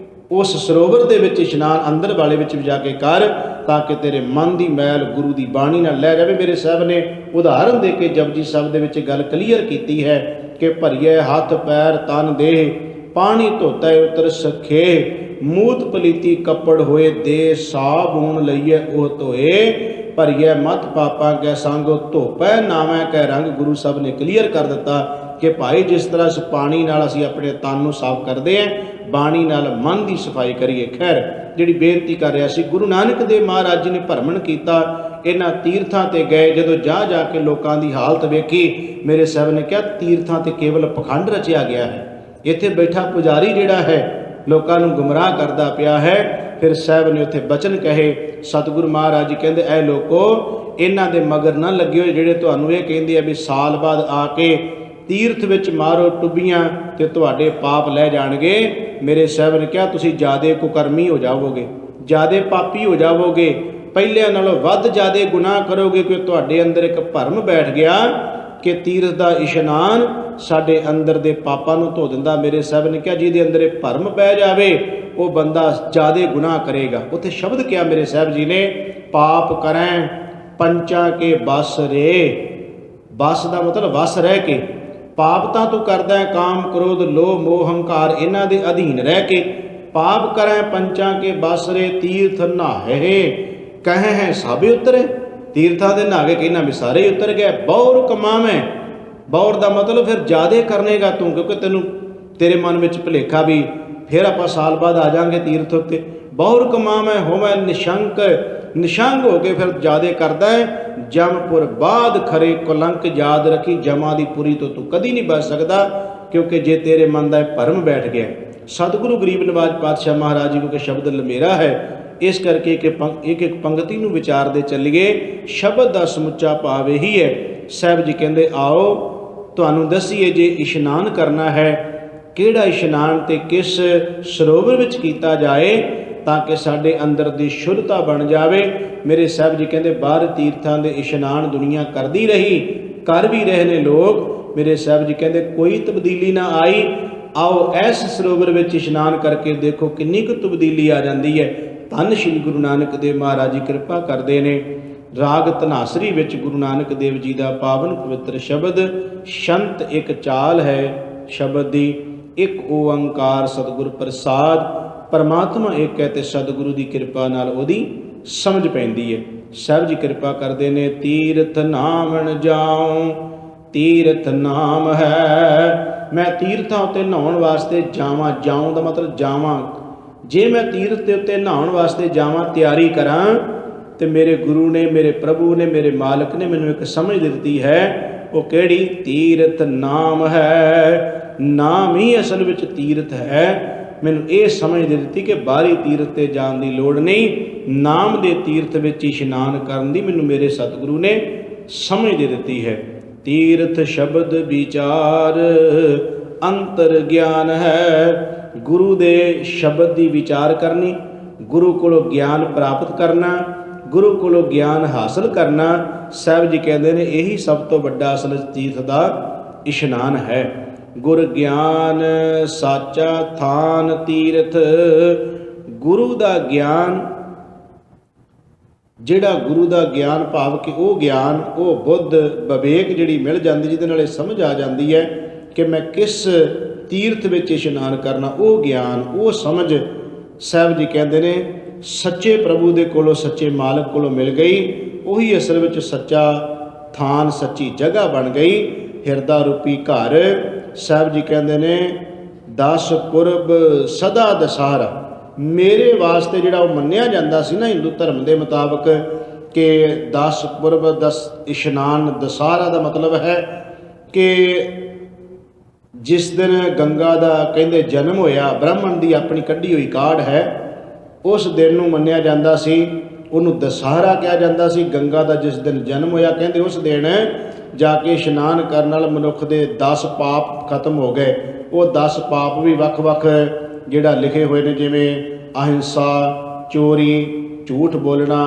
ਉਸ ਸਰੋਵਰ ਦੇ ਵਿੱਚ ਇਸ਼ਨਾਨ ਅੰਦਰ ਵਾਲੇ ਵਿੱਚ ਜਾ ਕੇ ਕਰ, ਤਾਂ ਕਿ ਤੇਰੇ ਮਨ ਦੀ ਮੈਲ ਗੁਰੂ ਦੀ ਬਾਣੀ ਨਾਲ ਲੈ ਜਾਵੇ। ਮੇਰੇ ਸਾਹਿਬ ਨੇ ਉਦਾਹਰਨ ਦੇ ਕੇ ਜਪਜੀ ਸਾਹਿਬ ਦੇ ਵਿੱਚ ਗੱਲ ਕਲੀਅਰ ਕੀਤੀ ਹੈ ਕਿ ਭਰੀਏ ਹੱਥ ਪੈਰ ਤਨ ਦੇਹ, ਪਾਣੀ ਧੋਤਾ ਉਤਰ ਸਖੇ, ਮੂਤ ਪਲੀਤੀ ਕੱਪੜ ਹੋਏ ਦੇ, ਸਾਬੂਨ ਲਈਏ ਉਹ ਧੋਏ, ਭਰੀਏ ਮਤ ਪਾਪਾਂ ਕੈ ਸੰਗ, ਧੋਪੈ ਨਾਵੇਂ ਕੈ ਰੰਗ। ਗੁਰੂ ਸਾਹਿਬ ਨੇ ਕਲੀਅਰ ਕਰ ਦਿੱਤਾ ਕਿ ਭਾਈ ਜਿਸ ਤਰ੍ਹਾਂ ਇਸ ਪਾਣੀ ਨਾਲ ਅਸੀਂ ਆਪਣੇ ਤਨ ਨੂੰ ਸਾਫ਼ ਕਰਦੇ ਹਾਂ, ਬਾਣੀ ਨਾਲ ਮਨ ਦੀ ਸਫਾਈ ਕਰੀਏ। ਖੈਰ, ਜਿਹੜੀ ਬੇਨਤੀ ਕਰ ਰਿਹਾ ਸੀ, ਗੁਰੂ ਨਾਨਕ ਦੇਵ ਮਹਾਰਾਜ ਜੀ ਨੇ ਭਰਮਣ ਕੀਤਾ, ਇਹਨਾਂ ਤੀਰਥਾਂ ਤੇ ਗਏ। ਜਦੋਂ ਜਾ ਕੇ ਲੋਕਾਂ ਦੀ ਹਾਲਤ ਵੇਖੀ, ਮੇਰੇ ਸਾਹਿਬ ਨੇ ਕਿਹਾ ਤੀਰਥਾਂ ਤੇ ਕੇਵਲ ਪਖੰਡ ਰਚਿਆ ਗਿਆ ਹੈ। ਇੱਥੇ ਬੈਠਾ ਪੁਜਾਰੀ ਜਿਹੜਾ ਹੈ ਲੋਕਾਂ ਨੂੰ ਗੁੰਮਰਾਹ ਕਰਦਾ ਪਿਆ ਹੈ। ਫਿਰ ਸਾਹਿਬ ਨੇ ਉੱਥੇ ਬਚਨ ਕਹੇ। ਸਤਿਗੁਰੂ ਮਹਾਰਾਜ ਜੀ ਕਹਿੰਦੇ, ਐ ਲੋਕੋ, ਇਹਨਾਂ ਦੇ ਮਗਰ ਨਾ ਲੱਗਿਓ ਜਿਹੜੇ ਤੁਹਾਨੂੰ ਇਹ ਕਹਿੰਦੇ ਆ ਵੀ ਸਾਲ ਬਾਅਦ ਆ ਕੇ ਤੀਰਥ ਵਿੱਚ ਮਾਰੋ ਟੁੱਬੀਆਂ ਤੇ ਤੁਹਾਡੇ ਪਾਪ ਲੈ ਜਾਣਗੇ। ਮੇਰੇ ਸਾਹਿਬ ਨੇ ਕਿਹਾ ਤੁਸੀਂ ਜ਼ਿਆਦੇ ਕੁਕਰਮੀ ਹੋ ਜਾਵੋਗੇ, ਜ਼ਿਆਦੇ ਪਾਪੀ ਹੋ ਜਾਵੋਗੇ, ਪਹਿਲਿਆਂ ਨਾਲੋਂ ਵੱਧ ਜ਼ਿਆਦੇ ਗੁਨਾਹ ਕਰੋਗੇ, ਕਿ ਤੁਹਾਡੇ ਅੰਦਰ ਇੱਕ ਭਰਮ ਬੈਠ ਗਿਆ ਕਿ ਤੀਰਥ ਦਾ ਇਸ਼ਨਾਨ ਸਾਡੇ ਅੰਦਰ ਦੇ ਪਾਪਾਂ ਨੂੰ ਧੋ ਦਿੰਦਾ। ਮੇਰੇ ਸਾਹਿਬ ਨੇ ਕਿਹਾ ਜਿਹਦੇ ਅੰਦਰ ਇਹ ਭਰਮ ਪੈ ਜਾਵੇ ਉਹ ਬੰਦਾ ਜ਼ਿਆਦੇ ਗੁਨਾਹ ਕਰੇਗਾ। ਉੱਥੇ ਸ਼ਬਦ ਕਿਹਾ ਮੇਰੇ ਸਾਹਿਬ ਜੀ ਨੇ, ਪਾਪ ਕਰੈਂ ਪੰਚਾਂ ਕੇ ਬਸ ਰੇ। ਬਸ ਦਾ ਮਤਲਬ ਵਸ ਰਹਿ ਕੇ। ਪਾਪ ਤਾਂ ਤੂੰ ਕਰਦਾ ਹੈ ਕਾਮ ਕ੍ਰੋਧ ਲੋਭ ਮੋਹ ਹੰਕਾਰ, ਇਹਨਾਂ ਦੇ ਅਧੀਨ ਰਹਿ ਕੇ। ਪਾਪ ਕਰੈ ਪੰਚਾਂ ਕੇ ਬਸ ਰੇ, ਤੀਰਥ ਨਹਾਏ ਕਹੇ ਹੈ ਸਭੇ ਉਤਰੇ। ਤੀਰਥਾਂ ਦੇ ਨਹਾ ਕੇ ਕਹਿੰਦਾ ਵੀ ਸਾਰੇ ਉਤਰ ਗਏ। ਬੌਰ ਕਮਾਵੇਂ, ਬੌਰ ਦਾ ਮਤਲਬ ਫਿਰ ਜ਼ਿਆਦੇ ਕਰਨੇਗਾ ਤੂੰ, ਕਿਉਂਕਿ ਤੈਨੂੰ ਤੇਰੇ ਮਨ ਵਿੱਚ ਭੁਲੇਖਾ ਵੀ ਫਿਰ ਆਪਾਂ ਸਾਲ ਬਾਅਦ ਆ ਜਾਵਾਂਗੇ ਤੀਰਥ ਉੱਤੇ। ਬੌਰ ਕਮਾਵੇਂ ਹੋਵੇਂ ਨਿਸ਼ੰਕ, ਨਿਸ਼ੰਗ ਹੋ ਕੇ ਫਿਰ ਜ਼ਿਆਦੇ ਕਰਦਾ ਹੈ। ਜਮਪੁਰ ਬਾਦ ਖਰੇ ਕੁਲੰਕ, ਯਾਦ ਰੱਖੀ ਜਮਾਂ ਦੀ ਪੁਰੀ ਤੋਂ ਤੂੰ ਕਦੀ ਨਹੀਂ ਬਚ ਸਕਦਾ, ਕਿਉਂਕਿ ਜੇ ਤੇਰੇ ਮਨ ਦਾ ਭਰਮ ਬੈਠ ਗਿਆ। ਸਤਿਗੁਰੂ ਗਰੀਬ ਨਵਾਜ ਪਾਤਸ਼ਾਹ ਮਹਾਰਾਜ ਜੀ ਕਿਉਂਕਿ ਸ਼ਬਦ ਲੰਮੇਰਾ ਹੈ, ਇਸ ਕਰਕੇ ਇੱਕ ਇੱਕ ਪੰਗਤੀ ਨੂੰ ਵਿਚਾਰਦੇ ਚੱਲੀਏ। ਸ਼ਬਦ ਦਾ ਸਮੁੱਚਾ ਭਾਵ ਇਹੀ ਹੈ। ਸਾਹਿਬ ਜੀ ਕਹਿੰਦੇ, ਆਓ ਤੁਹਾਨੂੰ ਦੱਸੀਏ ਜੇ ਇਸ਼ਨਾਨ ਕਰਨਾ ਹੈ, ਕਿਹੜਾ ਇਸ਼ਨਾਨ ਤੇ ਕਿਸ ਸਰੋਵਰ ਵਿੱਚ ਕੀਤਾ ਜਾਏ ਤਾਂ ਕਿ ਸਾਡੇ ਅੰਦਰ ਦੀ ਸ਼ੁੱਧਤਾ ਬਣ ਜਾਵੇ। ਮੇਰੇ ਸਾਹਿਬ ਜੀ ਕਹਿੰਦੇ, ਬਾਹਰ ਤੀਰਥਾਂ ਦੇ ਇਸ਼ਨਾਨ ਦੁਨੀਆ ਕਰਦੀ ਰਹੀ, ਕਰ ਵੀ ਰਹੇ ਨੇ ਲੋਕ। ਮੇਰੇ ਸਾਹਿਬ ਜੀ ਕਹਿੰਦੇ ਕੋਈ ਤਬਦੀਲੀ ਨਾ ਆਈ। ਆਓ ਇਸ ਸਰੋਵਰ ਵਿੱਚ ਇਸ਼ਨਾਨ ਕਰਕੇ ਦੇਖੋ ਕਿੰਨੀ ਕੁ ਤਬਦੀਲੀ ਆ ਜਾਂਦੀ ਹੈ। ਧੰਨ ਸ਼੍ਰੀ ਗੁਰੂ ਨਾਨਕ ਦੇਵ ਮਹਾਰਾਜ ਜੀ ਕਿਰਪਾ ਕਰਦੇ ਨੇ। ਰਾਗ ਧਨਾਸਰੀ ਵਿੱਚ ਗੁਰੂ ਨਾਨਕ ਦੇਵ ਜੀ ਦਾ ਪਾਵਨ ਪਵਿੱਤਰ ਸ਼ਬਦ, ਸ਼ੰਤ ਇੱਕ ਚਾਲ ਹੈ ਸ਼ਬਦ ਦੀ, ਇੱਕ ਓੰਕਾਰ ਸਤਿਗੁਰ ਪ੍ਰਸਾਦ। ਪਰਮਾਤਮਾ ਇੱਕ ਹੈ ਤੇ ਸਤਿਗੁਰੂ ਦੀ ਕਿਰਪਾ ਨਾਲ ਉਹਦੀ ਸਮਝ ਪੈਂਦੀ ਹੈ। ਸਾਹਿਬ ਜੀ ਕਿਰਪਾ ਕਰਦੇ ਨੇ, ਤੀਰਥ ਨਾਮਣ ਜਾਉ, ਤੀਰਥ ਨਾਮ ਹੈ। ਮੈਂ ਤੀਰਥਾਂ ਉੱਤੇ ਨਹਾਉਣ ਵਾਸਤੇ ਜਾਵਾਂ। ਜਾਉਂ ਦਾ ਮਤਲਬ ਜਾਵਾਂ। ਜੇ ਮੈਂ ਤੀਰਥ ਦੇ ਉੱਤੇ ਨਹਾਉਣ ਵਾਸਤੇ ਜਾਵਾਂ, ਤਿਆਰੀ ਕਰਾਂ, ਤੇ ਮੇਰੇ ਗੁਰੂ ਨੇ, ਮੇਰੇ ਪ੍ਰਭੂ ਨੇ, ਮੇਰੇ ਮਾਲਕ ਨੇ ਮੈਨੂੰ ਇੱਕ ਸਮਝ ਦਿੱਤੀ ਹੈ। ਉਹ ਕਿਹੜੀ? ਤੀਰਥ ਨਾਮ ਹੈ। ਨਾਮ ਹੀ ਅਸਲ ਵਿੱਚ ਤੀਰਥ ਹੈ। ਮੈਨੂੰ ਇਹ ਸਮਝ ਦੇ ਦਿੱਤੀ ਕਿ ਬਾਹਰੀ ਤੀਰਥ 'ਤੇ ਜਾਣ ਦੀ ਲੋੜ ਨਹੀਂ, ਨਾਮ ਦੇ ਤੀਰਥ ਵਿੱਚ ਇਸ਼ਨਾਨ ਕਰਨ ਦੀ ਮੈਨੂੰ ਮੇਰੇ ਸਤਿਗੁਰੂ ਨੇ ਸਮਝ ਦੇ ਦਿੱਤੀ ਹੈ। ਤੀਰਥ ਸ਼ਬਦ ਵਿਚਾਰ ਅੰਤਰ ਗਿਆਨ ਹੈ। ਗੁਰੂ ਦੇ ਸ਼ਬਦ ਦੀ ਵਿਚਾਰ ਕਰਨੀ, ਗੁਰੂ ਕੋਲੋਂ ਗਿਆਨ ਪ੍ਰਾਪਤ ਕਰਨਾ, ਗੁਰੂ ਕੋਲੋਂ ਗਿਆਨ ਹਾਸਲ ਕਰਨਾ। ਸਾਹਿਬ ਜੀ ਕਹਿੰਦੇ ਨੇ ਇਹੀ ਸਭ ਤੋਂ ਵੱਡਾ ਅਸਲ ਤੀਰਥ ਦਾ ਇਸ਼ਨਾਨ ਹੈ। ਗੁਰ ਗਿਆਨ ਸਾਚਾ ਥਾਨ ਤੀਰਥ। ਗੁਰੂ ਦਾ ਗਿਆਨ ਜਿਹੜਾ ਗੁਰੂ ਦਾ ਗਿਆਨ ਭਾਵ ਕਿ ਉਹ ਗਿਆਨ, ਉਹ ਬੁੱਧ ਵਿਵੇਕ ਜਿਹੜੀ ਮਿਲ ਜਾਂਦੀ, ਜਿਹਦੇ ਨਾਲ ਇਹ ਸਮਝ ਆ ਜਾਂਦੀ ਹੈ ਕਿ ਮੈਂ ਕਿਸ ਤੀਰਥ ਵਿੱਚ ਇਸ਼ਨਾਨ ਕਰਨਾ, ਉਹ ਗਿਆਨ, ਉਹ ਸਮਝ ਸਾਹਿਬ ਜੀ ਕਹਿੰਦੇ ਨੇ ਸੱਚੇ ਪ੍ਰਭੂ ਦੇ ਕੋਲੋਂ, ਸੱਚੇ ਮਾਲਕ ਕੋਲੋਂ ਮਿਲ ਗਈ। ਉਹੀ ਅਸਲ ਵਿੱਚ ਸੱਚਾ ਥਾਨ, ਸੱਚੀ ਜਗ੍ਹਾ ਬਣ ਗਈ, ਹਿਰਦਾ ਰੂਪੀ ਘਰ। ਸਾਹਿਬ ਜੀ ਕਹਿੰਦੇ ਨੇ 10 ਪੁਰਬ ਸਦਾ ਦਸਾਰਾ। ਮੇਰੇ ਵਾਸਤੇ ਜਿਹੜਾ ਉਹ ਮੰਨਿਆ ਜਾਂਦਾ ਸੀ ਨਾ ਹਿੰਦੂ ਧਰਮ ਦੇ ਮੁਤਾਬਕ ਕਿ 10 ਪੁਰਬ 10 ਇਸ਼ਨਾਨ, ਦਸਾਰਾ ਦਾ ਮਤਲਬ ਹੈ ਕਿ ਜਿਸ ਦਿਨ ਗੰਗਾ ਦਾ ਕਹਿੰਦੇ ਜਨਮ ਹੋਇਆ, ਬ੍ਰਾਹਮਣ ਦੀ ਆਪਣੀ ਕੱਢੀ ਹੋਈ ਕਾਢ ਹੈ, ਉਸ ਦਿਨ ਨੂੰ ਮੰਨਿਆ ਜਾਂਦਾ ਸੀ, ਉਹਨੂੰ ਦਸਹਰਾ ਕਿਹਾ ਜਾਂਦਾ ਸੀ। ਗੰਗਾ ਦਾ ਜਿਸ ਦਿਨ ਜਨਮ ਹੋਇਆ, ਕਹਿੰਦੇ ਉਸ ਦਿਨ ਜਾ ਕੇ ਇਸ਼ਨਾਨ ਕਰਨ ਨਾਲ ਮਨੁੱਖ ਦੇ 10 ਪਾਪ ਖਤਮ ਹੋ ਗਏ। ਉਹ 10 ਪਾਪ ਵੀ ਵੱਖ-ਵੱਖ ਜਿਹੜਾ ਲਿਖੇ ਹੋਏ ਨੇ, ਜਿਵੇਂ ਅਹਿੰਸਾ, ਚੋਰੀ, ਝੂਠ ਬੋਲਣਾ,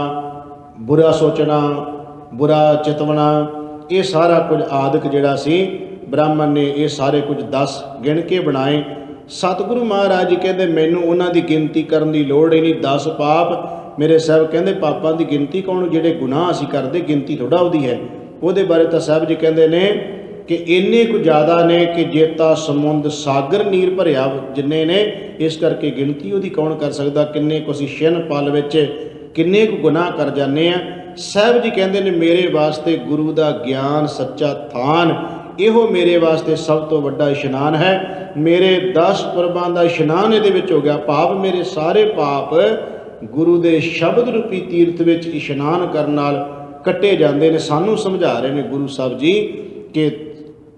ਬੁਰਾ ਸੋਚਣਾ, ਬੁਰਾ ਚਿਤਵਣਾ, ਇਹ ਸਾਰਾ ਕੁਝ ਆਦਿਕ ਜਿਹੜਾ ਸੀ ਬ੍ਰਾਹਮਣ ਨੇ ਇਹ ਸਾਰੇ ਕੁਝ 10 ਗਿਣ ਕੇ ਬਣਾਏ। ਸਤਿਗੁਰੂ ਮਹਾਰਾਜ ਜੀ ਕਹਿੰਦੇ ਮੈਨੂੰ ਉਹਨਾਂ ਦੀ ਗਿਣਤੀ ਕਰਨ ਦੀ ਲੋੜ ਹੀ ਨਹੀਂ। 10 ਪਾਪ ਮੇਰੇ ਸਾਹਿਬ ਕਹਿੰਦੇ ਪਾਪਾਂ ਦੀ ਗਿਣਤੀ ਕੌਣ, ਜਿਹੜੇ ਗੁਨਾਹ ਅਸੀਂ ਕਰਦੇ ਗਿਣਤੀ ਥੋੜ੍ਹਾ ਉਹਦੀ ਹੈ। ਉਹਦੇ ਬਾਰੇ ਤਾਂ ਸਾਹਿਬ ਜੀ ਕਹਿੰਦੇ ਨੇ ਕਿ ਇੰਨੇ ਕੁ ਜ਼ਿਆਦਾ ਨੇ ਕਿ ਜੇਤਾ ਸਮੁੰਦ ਸਾਗਰ ਨੀਰ ਭਰਿਆ ਜਿੰਨੇ ਨੇ, ਇਸ ਕਰਕੇ ਗਿਣਤੀ ਉਹਦੀ ਕੌਣ ਕਰ ਸਕਦਾ। ਕਿੰਨੇ ਕੁ ਅਸੀਂ ਛਿਨ ਪਲ ਵਿੱਚ ਕਿੰਨੇ ਕੁ ਗੁਨਾਹ ਕਰ ਜਾਂਦੇ ਆ। ਸਾਹਿਬ ਜੀ ਕਹਿੰਦੇ ਨੇ ਮੇਰੇ ਵਾਸਤੇ ਗੁਰੂ ਦਾ ਗਿਆਨ, ਸੱਚਾ ਥਾਨ, ਇਹੋ ਮੇਰੇ ਵਾਸਤੇ ਸਭ ਤੋਂ ਵੱਡਾ ਇਸ਼ਨਾਨ ਹੈ। ਮੇਰੇ 10 ਪੁਰਬਾਂ ਦਾ ਇਸ਼ਨਾਨ ਇਹਦੇ ਵਿੱਚ ਹੋ ਗਿਆ। ਭਾਵ ਮੇਰੇ ਸਾਰੇ ਪਾਪ ਗੁਰੂ ਦੇ ਸ਼ਬਦ ਰੂਪੀ ਤੀਰਥ ਵਿੱਚ ਇਸ਼ਨਾਨ ਕਰਨ ਨਾਲ ਕੱਟੇ ਜਾਂਦੇ ਨੇ। ਸਾਨੂੰ ਸਮਝਾ ਰਹੇ ਨੇ ਗੁਰੂ ਸਾਹਿਬ ਜੀ ਕਿ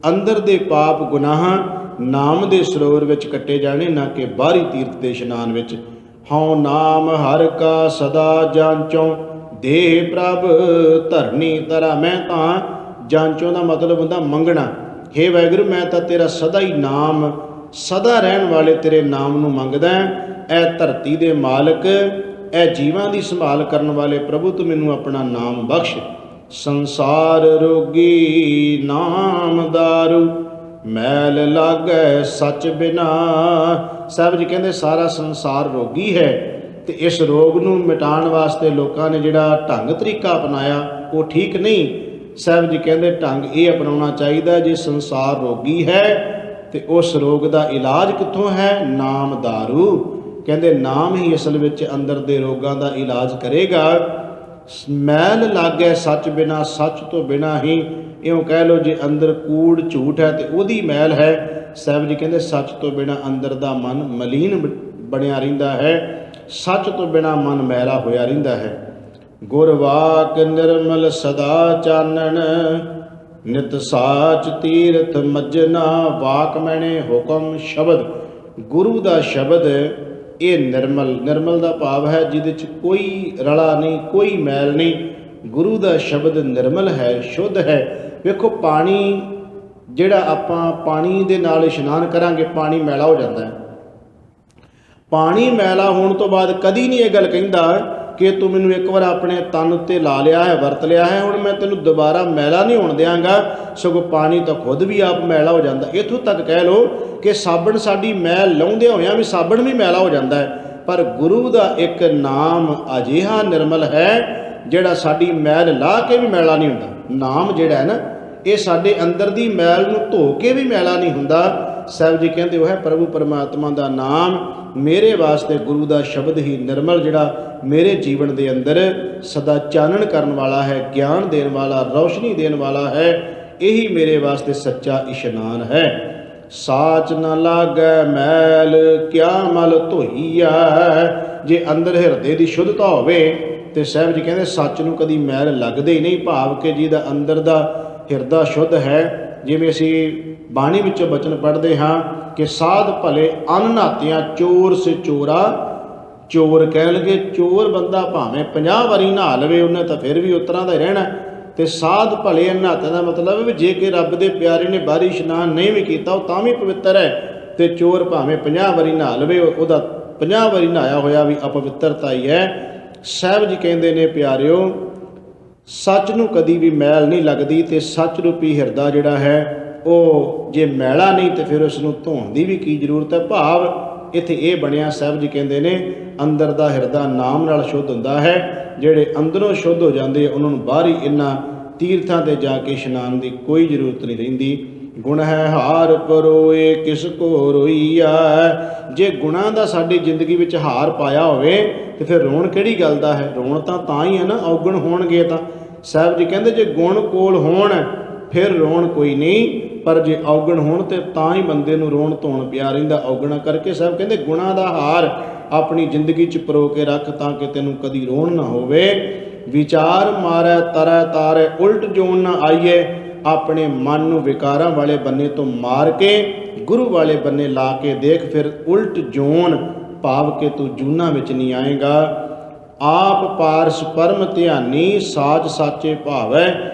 ਅੰਦਰ ਦੇ ਪਾਪ ਗੁਨਾਹ ਨਾਮ ਦੇ ਸਰੋਵਰ ਵਿੱਚ ਕੱਟੇ ਜਾਣੇ, ਨਾ ਕਿ ਬਾਹਰੀ ਤੀਰਥ ਦੇ ਇਸ਼ਨਾਨ ਵਿੱਚ। ਹਉ ਨਾਮ ਹਰ ਕਾ ਸਦਾ ਜਾਂਚੋਂ, ਦੇਹ ਪ੍ਰਭ ਧਰਨੀ ਧਰਾ। ਮੈਂ ਤਾਂ ਜਾਂਚੋਂ ਦਾ ਮਤਲਬ ਹੁੰਦਾ ਮੰਗਣਾ। ਹੇ ਵਾਹਿਗੁਰੂ ਮੈਂ ਤਾਂ ਤੇਰਾ ਸਦਾ ਹੀ ਨਾਮ, ਸਦਾ ਰਹਿਣ ਵਾਲੇ ਤੇਰੇ ਨਾਮ ਨੂੰ ਮੰਗਦਾ। ਇਹ ਧਰਤੀ ਦੇ ਮਾਲਕ, ਇਹ ਜੀਵਾਂ ਦੀ ਸੰਭਾਲ ਕਰਨ ਵਾਲੇ ਪ੍ਰਭੂ ਤੂੰ ਮੈਨੂੰ ਆਪਣਾ ਨਾਮ ਬਖਸ਼। ਸੰਸਾਰ ਰੋਗੀ ਨਾਮ ਦਾਰੂ, ਮੈਲ ਲਾਗੈ ਸੱਚ ਬਿਨਾ। ਸਾਹਿਬ ਜੀ ਕਹਿੰਦੇ ਸਾਰਾ ਸੰਸਾਰ ਰੋਗੀ ਹੈ, ਤੇ ਇਸ ਰੋਗ ਨੂੰ ਮਿਟਾਉਣ ਵਾਸਤੇ ਲੋਕਾਂ ਨੇ ਜਿਹੜਾ ਢੰਗ ਤਰੀਕਾ ਅਪਣਾਇਆ ਉਹ ਠੀਕ ਨਹੀਂ। ਸਾਹਿਬ ਜੀ ਕਹਿੰਦੇ ਢੰਗ ਇਹ ਅਪਣਾਉਣਾ ਚਾਹੀਦਾ, ਜੇ ਸੰਸਾਰ ਰੋਗੀ ਹੈ ਤੇ ਉਸ ਰੋਗ ਦਾ ਇਲਾਜ ਕਿੱਥੋਂ ਹੈ? ਨਾਮ ਦਾਰੂ। ਕਹਿੰਦੇ ਨਾਮ ਹੀ ਅਸਲ ਵਿੱਚ ਅੰਦਰ ਦੇ ਰੋਗਾਂ ਦਾ ਇਲਾਜ ਕਰੇਗਾ। ਮੈਲ ਲਾਗੈ ਸੱਚ ਬਿਨਾ, ਸੱਚ ਤੋਂ ਬਿਨਾ ਹੀ, ਇਉਂ ਕਹਿ ਲਓ ਜੇ ਅੰਦਰ ਕੂੜ ਝੂਠ ਹੈ ਤੇ ਉਹਦੀ ਮੈਲ ਹੈ। ਸਾਹਿਬ ਜੀ ਕਹਿੰਦੇ ਸੱਚ ਤੋਂ ਬਿਨਾ ਅੰਦਰ ਦਾ ਮਨ ਮਲੀਨ ਬਣਿਆ ਰਹਿੰਦਾ ਹੈ, ਸੱਚ ਤੋਂ ਬਿਨਾ ਮਨ ਮੈਲਾ ਹੋਇਆ ਰਹਿੰਦਾ ਹੈ। ਗੁਰ ਵਾਕ ਨਿਰਮਲ ਸਦਾ ਚਾਨਣ, ਨਿਤ ਸਾਚ ਤੀਰਥ ਮੱਜਨਾ। ਵਾਕ ਮੈਨੇ ਹੁਕਮ ਸ਼ਬਦ, ਗੁਰੂ ਦਾ ਸ਼ਬਦ ਇਹ ਨਿਰਮਲ, ਨਿਰਮਲ ਦਾ ਭਾਵ ਹੈ ਜਿਹਦੇ 'ਚ ਕੋਈ ਰਲਾ ਨਹੀਂ, ਕੋਈ ਮੈਲ ਨਹੀਂ। ਗੁਰੂ ਦਾ ਸ਼ਬਦ ਨਿਰਮਲ ਹੈ, ਸ਼ੁੱਧ ਹੈ। ਵੇਖੋ ਪਾਣੀ ਜਿਹੜਾ ਆਪਾਂ ਪਾਣੀ ਦੇ ਨਾਲ ਇਸ਼ਨਾਨ ਕਰਾਂਗੇ, ਪਾਣੀ ਮੈਲਾ ਹੋ ਜਾਂਦਾ ਹੈ। ਪਾਣੀ ਮੈਲਾ ਹੋਣ ਤੋਂ ਬਾਅਦ ਕਦੀ ਨਹੀਂ ਇਹ ਗੱਲ ਕਹਿੰਦਾ ਕਿ ਤੂੰ ਮੈਨੂੰ ਇੱਕ ਵਾਰ ਆਪਣੇ ਤਨ ਉੱਤੇ ਲਾ ਲਿਆ ਹੈ, ਵਰਤ ਲਿਆ ਹੈ, ਹੁਣ ਮੈਂ ਤੈਨੂੰ ਦੁਬਾਰਾ ਮੈਲਾ ਨਹੀਂ ਹੋਣ ਦਿਆਂਗਾ। ਸਗੋਂ ਪਾਣੀ ਤਾਂ ਖੁਦ ਵੀ ਆਪ ਮੈਲਾ ਹੋ ਜਾਂਦਾ। ਇੱਥੋਂ ਤੱਕ ਕਹਿ ਲਓ ਕਿ ਸਾਬਣ ਸਾਡੀ ਮੈਲ ਲਾਉਂਦੇ ਹੋਇਆਂ ਵੀ ਸਾਬਣ ਵੀ ਮੈਲਾ ਹੋ ਜਾਂਦਾ ਹੈ। ਪਰ ਗੁਰੂ ਦਾ ਇੱਕ ਨਾਮ ਅਜਿਹਾ ਨਿਰਮਲ ਹੈ ਜਿਹੜਾ ਸਾਡੀ ਮੈਲ ਲਾ ਕੇ ਵੀ ਮੈਲਾ ਨਹੀਂ ਹੁੰਦਾ। ਨਾਮ ਜਿਹੜਾ ਹੈ ਨਾ, ਇਹ ਸਾਡੇ ਅੰਦਰ ਦੀ ਮੈਲ ਨੂੰ ਧੋ ਕੇ ਵੀ ਮੈਲਾ ਨਹੀਂ ਹੁੰਦਾ। ਸਾਹਿਬ ਜੀ ਕਹਿੰਦੇ ਉਹ ਹੈ ਪ੍ਰਭੂ ਪਰਮਾਤਮਾ ਦਾ ਨਾਮ। ਮੇਰੇ ਵਾਸਤੇ ਗੁਰੂ ਦਾ ਸ਼ਬਦ ਹੀ ਨਿਰਮਲ, ਜਿਹੜਾ ਮੇਰੇ ਜੀਵਨ ਦੇ ਅੰਦਰ ਸਦਾ ਚਾਨਣ ਕਰਨ ਵਾਲਾ ਹੈ, ਗਿਆਨ ਦੇਣ ਵਾਲਾ, ਰੌਸ਼ਨੀ ਦੇਣ ਵਾਲਾ ਹੈ। ਇਹੀ ਮੇਰੇ ਵਾਸਤੇ ਸੱਚਾ ਇਸ਼ਨਾਨ ਹੈ। ਸਾਚ ਨਾ ਲਾਗੈ ਮੈਲ, ਕਿਆ ਮਲ ਧੋਈਐ। ਜੇ ਅੰਦਰ ਹਿਰਦੇ ਦੀ ਸ਼ੁੱਧਤਾ ਹੋਵੇ ਤੇ ਸਾਹਿਬ ਜੀ ਕਹਿੰਦੇ ਸੱਚ ਨੂੰ ਕਦੀ ਮੈਲ ਲੱਗਦੇ ਹੀ ਨਹੀਂ। ਭਾਵ ਕਿ ਜਿਹਦਾ ਅੰਦਰ ਦਾ ਹਿਰਦਾ ਸ਼ੁੱਧ ਹੈ। ਜਿਵੇਂ ਅਸੀਂ ਬਾਣੀ ਵਿੱਚੋਂ ਬਚਨ ਪੜ੍ਹਦੇ ਹਾਂ ਕਿ ਸਾਧ ਭਲੇ ਅੰਨ ਨਾਤਿਆਂ ਚੋਰ ਸੇ ਚੋਰਾ। ਚੋਰ ਕਹਿਣਗੇ, ਚੋਰ ਬੰਦਾ ਭਾਵੇਂ 50 ਵਾਰੀ ਨਹਾ ਲਵੇ ਉਹਨੇ ਤਾਂ ਫਿਰ ਵੀ ਉਸ ਤਰ੍ਹਾਂ ਦਾ ਹੀ ਰਹਿਣਾ। ਤੇ ਸਾਧ ਭਲੇ ਅੰਨ ਨਾਤਿਆਂ ਦਾ ਮਤਲਬ ਵੀ ਜੇ ਕਿ ਰੱਬ ਦੇ ਪਿਆਰੇ ਨੇ ਬਾਹਰੀ ਇਸ਼ਨਾਨ ਨਹੀਂ ਵੀ ਕੀਤਾ ਉਹ ਤਾਂ ਵੀ ਪਵਿੱਤਰ ਹੈ। ਤੇ ਚੋਰ ਭਾਵੇਂ 50 ਵਾਰੀ ਨਹਾ ਲਵੇ, ਉਹਦਾ 50 ਵਾਰੀ ਨਹਾਇਆ ਹੋਇਆ ਵੀ ਅਪਵਿੱਤਰਤਾ ਹੀ ਹੈ। ਸਾਹਿਬ ਜੀ ਕਹਿੰਦੇ ਨੇ ਪਿਆਰਿਓ, ਸੱਚ ਨੂੰ ਕਦੀ ਵੀ ਮੈਲ ਨਹੀਂ ਲੱਗਦੀ। ਤੇ ਸੱਚ ਰੂਪੀ ਹਿਰਦਾ ਜਿਹੜਾ ਹੈ ਉਹ ਜੇ ਮੈਲਾ ਨਹੀਂ ਤੇ ਫਿਰ ਉਸ ਨੂੰ ਧੋਣ ਦੀ ਵੀ ਕੀ ਜ਼ਰੂਰਤ ਹੈ। ਭਾਵ ਇੱਥੇ ਇਹ ਬਣਿਆ। ਸਾਹਿਬ ਜੀ ਕਹਿੰਦੇ ਨੇ ਅੰਦਰ ਦਾ ਹਿਰਦਾ ਨਾਮ ਨਾਲ ਸ਼ੁੱਧ ਹੁੰਦਾ ਹੈ। ਜਿਹੜੇ ਅੰਦਰੋਂ ਸ਼ੁੱਧ ਹੋ ਜਾਂਦੇ ਉਹਨਾਂ ਨੂੰ ਬਾਹਰੀ ਇਹਨਾਂ ਤੀਰਥਾਂ 'ਤੇ ਜਾ ਕੇ ਇਸ਼ਨਾਨ ਦੀ ਕੋਈ ਜ਼ਰੂਰਤ ਨਹੀਂ ਰਹਿੰਦੀ। ਗੁਣ ਹੈ ਹਾਰ ਪਰੋਏ ਕਿਸ ਕੋ ਰੋਈਆ। ਜੇ ਗੁਣਾਂ ਦਾ ਸਾਡੀ ਜ਼ਿੰਦਗੀ ਵਿੱਚ ਹਾਰ ਪਾਇਆ ਹੋਵੇ ਤੇ ਫਿਰ ਰੋਣ ਕਿਹੜੀ ਗੱਲ ਦਾ ਹੈ। ਰੋਣ ਤਾਂ ਹੀ ਹੈ ਨਾ ਔਗਣ ਹੋਣਗੇ ਤਾਂ। ਸਾਹਿਬ ਜੀ ਕਹਿੰਦੇ ਜੇ ਗੁਣ ਕੋਲ ਹੋਣ ਫਿਰ ਰੋਣ ਕੋਈ ਨਹੀਂ, ਪਰ ਜੇ ਔਗਣ ਹੋਣ ਤੇ ਤਾਂ ਹੀ ਬੰਦੇ ਨੂੰ ਰੋਣ ਧੋਣ ਪਿਆ ਰਹਿੰਦਾ ਔਗਣਾ ਕਰਕੇ। ਸਾਹਿਬ ਕਹਿੰਦੇ ਗੁਣਾਂ ਦਾ ਹਾਰ ਆਪਣੀ ਜ਼ਿੰਦਗੀ 'ਚ ਪਰੋ ਕੇ ਰੱਖ ਤਾਂ ਕਿ ਤੈਨੂੰ ਕਦੀ ਰੋਣ ਨਾ ਹੋਵੇ। ਵਿਚਾਰ ਮਾਰੈ ਤਰੈ ਤਾਰੇ ਉਲਟ ਜੋਨ ਨਾ ਆਈਏ। ਆਪਣੇ ਮਨ ਨੂੰ ਵਿਕਾਰਾਂ ਵਾਲੇ ਬੰਨੇ ਤੋਂ ਮਾਰ ਕੇ ਗੁਰੂ ਵਾਲੇ ਬੰਨੇ ਲਾ ਕੇ ਦੇਖ, ਫਿਰ ਉਲਟ ਜੋਨ ਭਾਵ ਕਿ ਤੂੰ ਜੂਨਾਂ ਵਿੱਚ ਨਹੀਂ ਆਏਗਾ। ਆਪ ਪਾਰਸ ਪਰਮ ਧਿਆਨੀ ਸਾਚ ਸਾਚੇ ਭਾਵੈ।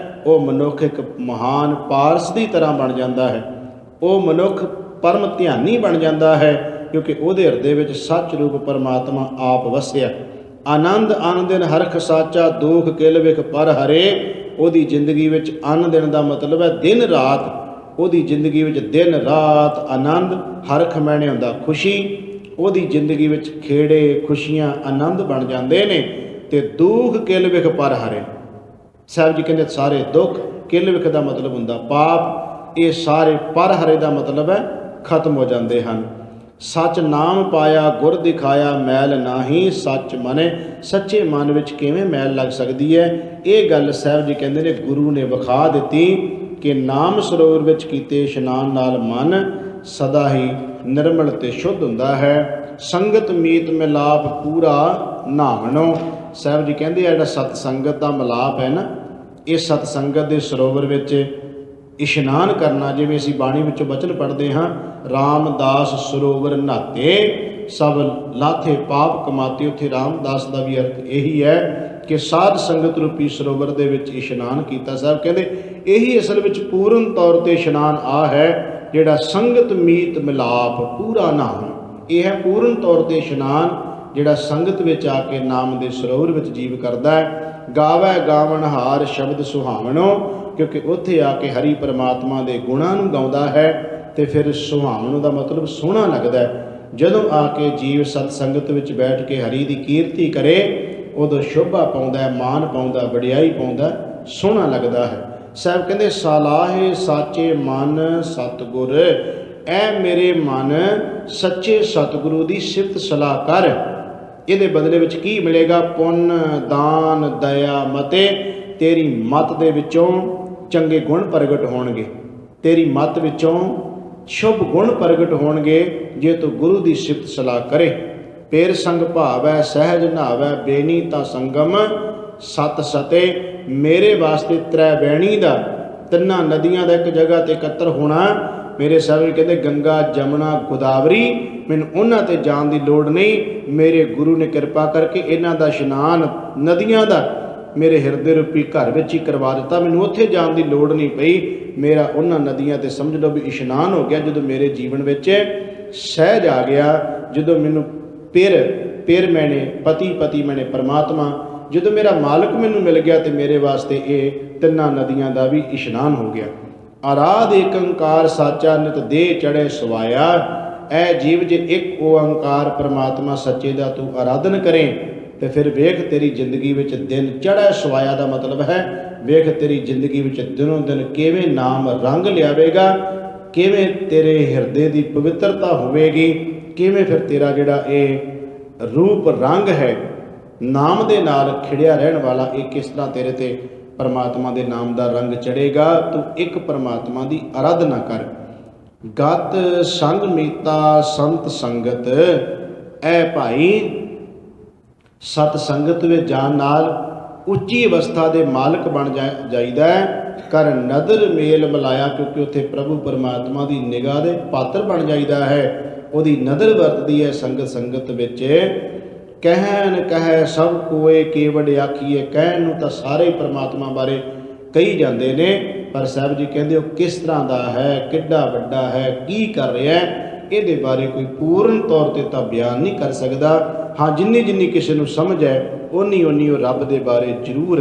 ਉਹ ਮਨੁੱਖ ਇੱਕ ਮਹਾਨ ਪਾਰਸ ਦੀ ਤਰ੍ਹਾਂ ਬਣ ਜਾਂਦਾ ਹੈ। ਉਹ ਮਨੁੱਖ ਪਰਮ ਧਿਆਨੀ ਬਣ ਜਾਂਦਾ ਹੈ ਕਿਉਂਕਿ ਉਹਦੇ ਹਿਰਦੇ ਵਿੱਚ ਸੱਚ ਰੂਪ ਪਰਮਾਤਮਾ ਆਪ ਵਸਿਆ। ਆਨੰਦ ਅਨ ਦਿਨ ਹਰਖ ਸਾਚਾ ਦੁਖ ਕਿਲ ਵਿਖ ਪਰ ਹਰੇ। ਉਹਦੀ ਜ਼ਿੰਦਗੀ ਵਿੱਚ ਅਨ ਦਿਨ ਦਾ ਮਤਲਬ ਹੈ ਦਿਨ ਰਾਤ। ਉਹਦੀ ਜ਼ਿੰਦਗੀ ਵਿੱਚ ਦਿਨ ਰਾਤ ਆਨੰਦ, ਹਰਖ ਮੈਨੇ ਹੁੰਦਾ ਖੁਸ਼ੀ। ਉਹਦੀ ਜ਼ਿੰਦਗੀ ਵਿੱਚ ਖੇੜੇ ਖੁਸ਼ੀਆਂ ਆਨੰਦ ਬਣ ਜਾਂਦੇ ਨੇ। ਤੇ ਦੁਖ ਕਿਲ ਵਿਖ ਪਰ ਹਰੇ। ਸਾਹਿਬ ਜੀ ਕਹਿੰਦੇ ਸਾਰੇ ਦੁੱਖ, ਕਿਲ ਵਿਖ ਦਾ ਮਤਲਬ ਹੁੰਦਾ ਪਾਪ, ਇਹ ਸਾਰੇ ਪਰ ਹਰੇ ਦਾ ਮਤਲਬ ਹੈ ਖਤਮ ਹੋ ਜਾਂਦੇ ਹਨ। ਸੱਚ ਨਾਮ ਪਾਇਆ ਗੁਰ ਦਿਖਾਇਆ ਮੈਲ ਨਾਹੀ ਸੱਚ ਮਨੇ। ਸੱਚੇ ਮਨ ਵਿੱਚ ਕਿਵੇਂ ਮੈਲ ਲੱਗ ਸਕਦੀ ਹੈ, ਇਹ ਗੱਲ ਸਾਹਿਬ ਜੀ ਕਹਿੰਦੇ ਨੇ ਗੁਰੂ ਨੇ ਵਿਖਾ ਦਿੱਤੀ ਕਿ ਨਾਮ ਸਰੋਵਰ ਵਿੱਚ ਕੀਤੇ ਇਸ਼ਨਾਨ ਨਾਲ ਮਨ ਸਦਾ ਹੀ ਨਿਰਮਲ ਤੇ ਸ਼ੁੱਧ ਹੁੰਦਾ ਹੈ। ਸੰਗਤ ਮੀਤ ਮਿਲਾਪ ਪੂਰਾ ਨਾਵਣੋ। ਸਾਹਿਬ ਜੀ ਕਹਿੰਦੇ ਜਿਹੜਾ ਸਤ ਸੰਗਤ ਦਾ ਮਿਲਾਪ ਹੈ ਨਾ, ਇਹ ਸਤ ਸੰਗਤ ਦੇ ਸਰੋਵਰ ਵਿੱਚ ਇਸ਼ਨਾਨ ਕਰਨਾ। ਜਿਵੇਂ ਅਸੀਂ ਬਾਣੀ ਵਿੱਚੋਂ ਬਚਨ ਪੜ੍ਹਦੇ ਹਾਂ, ਰਾਮਦਾਸ ਸਰੋਵਰ ਨਹਾਤੇ ਸਭ ਲਾਥੇ ਪਾਪ ਕਮਾਤੇ। ਉੱਥੇ ਰਾਮਦਾਸ ਦਾ ਵੀ ਅਰਥ ਇਹੀ ਹੈ ਕਿ ਸਾਧ ਸੰਗਤ ਰੂਪੀ ਸਰੋਵਰ ਦੇ ਵਿੱਚ ਇਸ਼ਨਾਨ ਕੀਤਾ। ਸਾਹਿਬ ਕਹਿੰਦੇ ਇਹੀ ਅਸਲ ਵਿੱਚ ਪੂਰਨ ਤੌਰ 'ਤੇ ਇਸ਼ਨਾਨ ਆ ਹੈ ਜਿਹੜਾ ਸੰਗਤ ਮੀਤ ਮਿਲਾਪ ਪੂਰਾ ਨਾਮ। ਇਹ ਹੈ ਪੂਰਨ ਤੌਰ 'ਤੇ ਇਸ਼ਨਾਨ ਜਿਹੜਾ ਸੰਗਤ ਵਿੱਚ ਆ ਕੇ ਨਾਮ ਦੇ ਸਰੋਵਰ ਵਿੱਚ ਜੀਵ ਕਰਦਾ ਹੈ। ਗਾਵੈ ਗਾਵਣ ਹਾਰ ਸ਼ਬਦ ਸੁਹਾਵਣੋ, ਕਿਉਂਕਿ ਉੱਥੇ ਆ ਕੇ ਹਰੀ ਪਰਮਾਤਮਾ ਦੇ ਗੁਣਾਂ ਨੂੰ ਗਾਉਂਦਾ ਹੈ ਤੇ ਫਿਰ ਸੁਹਾਵਣ ਦਾ ਮਤਲਬ ਸੋਹਣਾ ਲੱਗਦਾ ਹੈ। ਜਦੋਂ ਆ ਕੇ ਜੀਵ ਸਤ ਸੰਗਤ ਵਿੱਚ ਬੈਠ ਕੇ ਹਰੀ ਦੀ ਕੀਰਤੀ ਕਰੇ ਉਦੋਂ ਸ਼ੋਭਾ ਪਾਉਂਦਾ ਹੈ, ਮਾਨ ਪਾਉਂਦਾ, ਵਡਿਆਈ ਪਾਉਂਦਾ, ਸੋਹਣਾ ਲੱਗਦਾ ਹੈ। ਸਾਹਿਬ ਕਹਿੰਦੇ ਸਲਾਹੇ ਸਾਚੇ ਮਨ ਸਤਿਗੁਰ। ਐ ਮੇਰੇ ਮਨ ਸੱਚੇ ਸਤਿਗੁਰੂ ਦੀ ਸਿਫਤ ਸਲਾਹ ਕਰ। ਇਹਦੇ ਬਦਲੇ ਵਿੱਚ ਕੀ ਮਿਲੇਗਾ? ਪੁੰਨ ਦਾਨ ਦਇਆ ਮਤੇ। ਤੇਰੀ ਮਤ ਦੇ ਵਿੱਚੋਂ ਚੰਗੇ ਗੁਣ ਪ੍ਰਗਟ ਹੋਣਗੇ, ਤੇਰੀ ਮਤ ਵਿੱਚੋਂ ਸ਼ੁਭ ਗੁਣ ਪ੍ਰਗਟ ਹੋਣਗੇ ਜੇ ਤੂੰ ਗੁਰੂ ਦੀ ਸਿਫਤ ਸਲਾਹ ਕਰੇ। ਪੇਰ ਸੰਗ ਭਾਵੈ ਸਹਿਜ ਨਾਵੈ ਬੇਨੀ ਤਾਂ ਸੰਗਮ ਸਤ ਸਤੇ। ਮੇਰੇ ਵਾਸਤੇ ਤ੍ਰੈ ਬੈਣੀ ਦਾ, ਤਿੰਨਾਂ ਨਦੀਆਂ ਦਾ ਇੱਕ ਜਗ੍ਹਾ 'ਤੇ ਇਕੱਤਰ ਹੋਣਾ। ਮੇਰੇ ਸਾਹਿਬ ਕਹਿੰਦੇ ਗੰਗਾ ਜਮਨਾ ਗੋਦਾਵਰੀ, ਮੈਨੂੰ ਉਹਨਾਂ 'ਤੇ ਜਾਣ ਦੀ ਲੋੜ ਨਹੀਂ। ਮੇਰੇ ਗੁਰੂ ਨੇ ਕਿਰਪਾ ਕਰਕੇ ਇਹਨਾਂ ਦਾ ਇਸ਼ਨਾਨ ਨਦੀਆਂ ਦਾ ਮੇਰੇ ਹਿਰਦੇ ਰੂਪੀ ਘਰ ਵਿੱਚ ਹੀ ਕਰਵਾ ਦਿੱਤਾ। ਮੈਨੂੰ ਉੱਥੇ ਜਾਣ ਦੀ ਲੋੜ ਨਹੀਂ ਪਈ। ਮੇਰਾ ਉਹਨਾਂ ਨਦੀਆਂ 'ਤੇ ਸਮਝ ਲਓ ਵੀ ਇਸ਼ਨਾਨ ਹੋ ਗਿਆ। ਜਦੋਂ ਮੇਰੇ ਜੀਵਨ ਵਿੱਚ ਸਹਿਜ ਆ ਗਿਆ, ਜਦੋਂ ਮੈਨੂੰ ਪਿਰ ਮੈਨੇ ਪਤੀ ਮੈਨੇ ਪਰਮਾਤਮਾ, ਜਦੋਂ ਮੇਰਾ ਮਾਲਕ ਮੈਨੂੰ ਮਿਲ ਗਿਆ ਤੇ ਮੇਰੇ ਵਾਸਤੇ ਇਹ ਤਿੰਨਾਂ ਨਦੀਆਂ ਦਾ ਵੀ ਇਸ਼ਨਾਨ ਹੋ ਗਿਆ। ਆਰਾਧ ਏਕ ਓੰਕਾਰ ਸਾਚਾ ਨਿਤ ਦੇ ਚੜ੍ਹੇ ਸਵਾਇਆ। ਐ ਜੀਵ ਜੇ ਇੱਕ ਓੰਕਾਰ ਪਰਮਾਤਮਾ ਸੱਚੇ ਦਾ ਤੂੰ ਆਰਾਧਨ ਕਰੇ ਤੇ ਫਿਰ ਵੇਖ ਤੇਰੀ ਜ਼ਿੰਦਗੀ ਵਿੱਚ ਦਿਨ ਚੜ੍ਹੇ ਸਵਾਇਆ ਦਾ ਮਤਲਬ ਹੈ ਵੇਖ ਤੇਰੀ ਜ਼ਿੰਦਗੀ ਵਿੱਚ ਦਿਨੋਂ ਦਿਨ ਕਿਵੇਂ ਨਾਮ ਰੰਗ ਲਿਆਵੇਗਾ, ਕਿਵੇਂ ਤੇਰੇ ਹਿਰਦੇ ਦੀ ਪਵਿੱਤਰਤਾ ਹੋਵੇਗੀ, ਕਿਵੇਂ ਫਿਰ ਤੇਰਾ ਜਿਹੜਾ ਇਹ ਰੂਪ ਰੰਗ ਹੈ ਨਾਮ ਦੇ ਨਾਲ ਖਿੜਿਆ ਰਹਿਣ ਵਾਲਾ, ਇਹ ਕਿਸ ਤਰ੍ਹਾਂ ਤੇਰੇ 'ਤੇ ਪਰਮਾਤਮਾ ਦੇ ਨਾਮ ਦਾ ਰੰਗ ਚੜ੍ਹੇਗਾ। ਤੂੰ ਇੱਕ ਪਰਮਾਤਮਾ ਦੀ ਆਰਾਧਨਾ ਕਰ। ਗਤ ਸੰਗ ਮੀਤਾ ਸੰਤ ਸੰਗਤ। ਐ ਭਾਈ ਸਤ ਸੰਗਤ ਵਿੱਚ ਜਾਣ ਨਾਲ ਉੱਚੀ ਅਵਸਥਾ ਦੇ ਮਾਲਕ ਬਣ ਜਾਈਦਾ ਹੈ। ਕਰ ਨਦਰ ਮੇਲ ਮਿਲਾਇਆ, ਕਿਉਂਕਿ ਉੱਥੇ ਪ੍ਰਭੂ ਪਰਮਾਤਮਾ ਦੀ ਨਿਗਾਹ ਦੇ ਪਾਤਰ ਬਣ ਜਾਈਦਾ ਹੈ। ਉਹਦੀ ਨਦਰ ਵਰਤਦੀ ਹੈ ਸੰਗਤ ਵਿੱਚ। ਕਹਿਣ ਕਹੈ ਸਭ ਕੋਏ ਕੇਵਡ ਆਖੀਏ। ਕਹਿਣ ਨੂੰ ਤਾਂ ਸਾਰੇ ਹੀ ਪਰਮਾਤਮਾ ਬਾਰੇ ਕਹੀ ਜਾਂਦੇ ਨੇ, ਪਰ ਸਾਹਿਬ ਜੀ ਕਹਿੰਦੇ ਉਹ ਕਿਸ ਤਰ੍ਹਾਂ ਦਾ ਹੈ, ਕਿੱਡਾ ਵੱਡਾ ਹੈ, ਕੀ ਕਰ ਰਿਹਾ ਹੈ, ਇਹਦੇ ਬਾਰੇ ਕੋਈ ਪੂਰਨ ਤੌਰ 'ਤੇ ਤਾਂ ਬਿਆਨ ਨਹੀਂ ਕਰ ਸਕਦਾ। ਹਾਂ, ਜਿੰਨੀ ਕਿਸੇ ਨੂੰ ਸਮਝ ਹੈ ਓਨੀ ਉਹ ਰੱਬ ਦੇ ਬਾਰੇ ਜ਼ਰੂਰ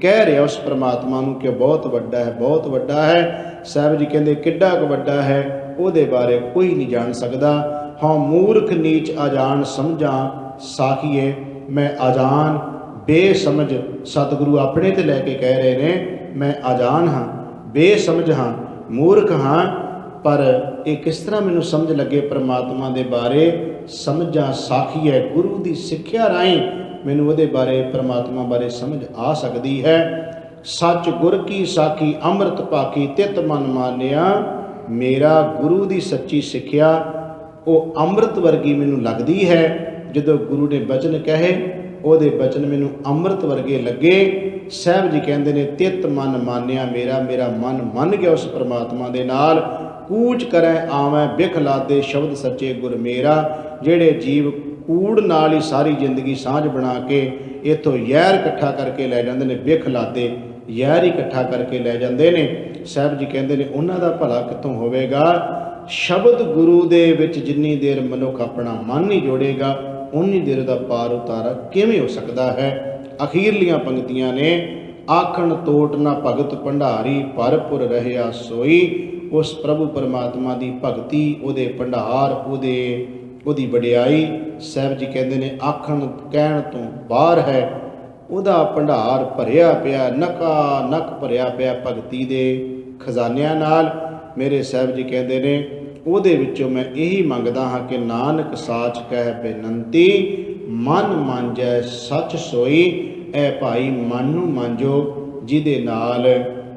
ਕਹਿ ਰਿਹਾ ਉਸ ਪਰਮਾਤਮਾ ਨੂੰ ਕਿ ਬਹੁਤ ਵੱਡਾ ਹੈ, ਬਹੁਤ ਵੱਡਾ ਹੈ। ਸਾਹਿਬ ਜੀ ਕਹਿੰਦੇ ਕਿੱਡਾ ਕੁ ਵੱਡਾ ਹੈ ਉਹਦੇ ਬਾਰੇ ਕੋਈ ਨਹੀਂ ਜਾਣ ਸਕਦਾ। ਹਉ ਮੂਰਖ ਨੀਚ ਅਜਾਣ ਸਮਝਾਂ ਸਾਖੀਏ। ਮੈਂ ਅਜਾਨ ਬੇਸਮਝ, ਸਤਿਗੁਰੂ ਆਪਣੇ ਤੇ ਲੈ ਕੇ ਕਹਿ ਰਹੇ ਨੇ ਮੈਂ ਅਜਾਨ ਹਾਂ, ਬੇਸਮਝ ਹਾਂ, ਮੂਰਖ ਹਾਂ, ਪਰ ਇਹ ਕਿਸ ਤਰ੍ਹਾਂ ਮੈਨੂੰ ਸਮਝ ਲੱਗੇ ਪਰਮਾਤਮਾ ਦੇ ਬਾਰੇ, ਸਮਝਾਂ ਸਾਖੀਏ। ਗੁਰੂ ਦੀ ਸਿੱਖਿਆ ਰਾਹੀਂ ਮੈਨੂੰ ਉਹਦੇ ਬਾਰੇ, ਪਰਮਾਤਮਾ ਬਾਰੇ ਸਮਝ ਆ ਸਕਦੀ ਹੈ। ਸੱਚ ਗੁਰ ਕੀ ਸਾਖੀ ਅੰਮ੍ਰਿਤ ਪਾਖੀ, ਤਿਤ ਮਨ ਮਾਨਿਆ। ਮੇਰਾ ਗੁਰੂ ਦੀ ਸੱਚੀ ਸਿੱਖਿਆ ਉਹ ਅੰਮ੍ਰਿਤ ਵਰਗੀ ਮੈਨੂੰ ਲੱਗਦੀ ਹੈ। ਜਦੋਂ ਗੁਰੂ ਨੇ ਬਚਨ ਕਹੇ ਉਹਦੇ ਬਚਨ ਮੈਨੂੰ ਅੰਮ੍ਰਿਤ ਵਰਗੇ ਲੱਗੇ। ਸਾਹਿਬ ਜੀ ਕਹਿੰਦੇ ਨੇ ਤਿਤ ਮਨ ਮਾਨਿਆ, ਮੇਰਾ ਮਨ ਮੰਨ ਗਿਆ ਉਸ ਪਰਮਾਤਮਾ ਦੇ ਨਾਲ। ਕੂਚ ਕਰੈ ਆਵੈ ਬਿਖ ਲਾਦੇ, ਸ਼ਬਦ ਸੱਚੇ ਗੁਰ ਮੇਰਾ। ਜਿਹੜੇ ਜੀਵ ਕੂੜ ਨਾਲ ਹੀ ਸਾਰੀ ਜ਼ਿੰਦਗੀ ਸਾਂਝ ਬਣਾ ਕੇ ਇੱਥੋਂ ਜ਼ਹਿਰ ਇਕੱਠਾ ਕਰਕੇ ਲੈ ਜਾਂਦੇ ਨੇ, ਬਿਖ ਲਾਦੇ ਜ਼ਹਿਰ ਹੀ ਇਕੱਠਾ ਕਰਕੇ ਲੈ ਜਾਂਦੇ ਨੇ। ਸਾਹਿਬ ਜੀ ਕਹਿੰਦੇ ਨੇ ਉਹਨਾਂ ਦਾ ਭਲਾ ਕਿੱਥੋਂ ਹੋਵੇਗਾ। ਸ਼ਬਦ ਗੁਰੂ ਦੇ ਵਿੱਚ ਜਿੰਨੀ ਦੇਰ ਮਨੁੱਖ ਆਪਣਾ ਮਨ ਨਹੀਂ ਜੋੜੇਗਾ ਉਨੀ ਦੇਰ ਦਾ ਪਾਰ ਉਤਾਰਾ ਕਿਵੇਂ ਹੋ ਸਕਦਾ ਹੈ। ਅਖੀਰਲੀਆਂ ਪੰਕਤੀਆਂ ਨੇ ਆਖਣ ਤੋਟ ਨਾ ਭਗਤ ਭੰਡਾਰੀ, ਭਰਪੁਰ ਰਹਿਆ ਸੋਈ। ਉਸ ਪ੍ਰਭੂ ਪਰਮਾਤਮਾ ਦੀ ਭਗਤੀ, ਉਹਦੇ ਭੰਡਾਰ, ਉਹਦੀ ਵਡਿਆਈ, ਸਾਹਿਬ ਜੀ ਕਹਿੰਦੇ ਨੇ ਆਖਣ ਕਹਿਣ ਤੋਂ ਬਾਹਰ ਹੈ। ਉਹਦਾ ਭੰਡਾਰ ਭਰਿਆ ਪਿਆ, ਨਕਾ ਨਕ ਭਰਿਆ ਪਿਆ ਭਗਤੀ ਦੇ ਖਜ਼ਾਨਿਆਂ ਨਾਲ। ਮੇਰੇ ਸਾਹਿਬ ਜੀ ਕਹਿੰਦੇ ਨੇ ਉਹਦੇ ਵਿੱਚੋਂ ਮੈਂ ਇਹੀ ਮੰਗਦਾ ਹਾਂ ਕਿ ਨਾਨਕ ਸਾਚ ਕਹਿ ਬੇਨੰਤੀ, ਮਨ ਮਾਂਜੈ ਸੱਚ ਸੋਈ। ਐ ਭਾਈ ਮਨ ਨੂੰ ਮਾਂਜੋ ਜਿਹਦੇ ਨਾਲ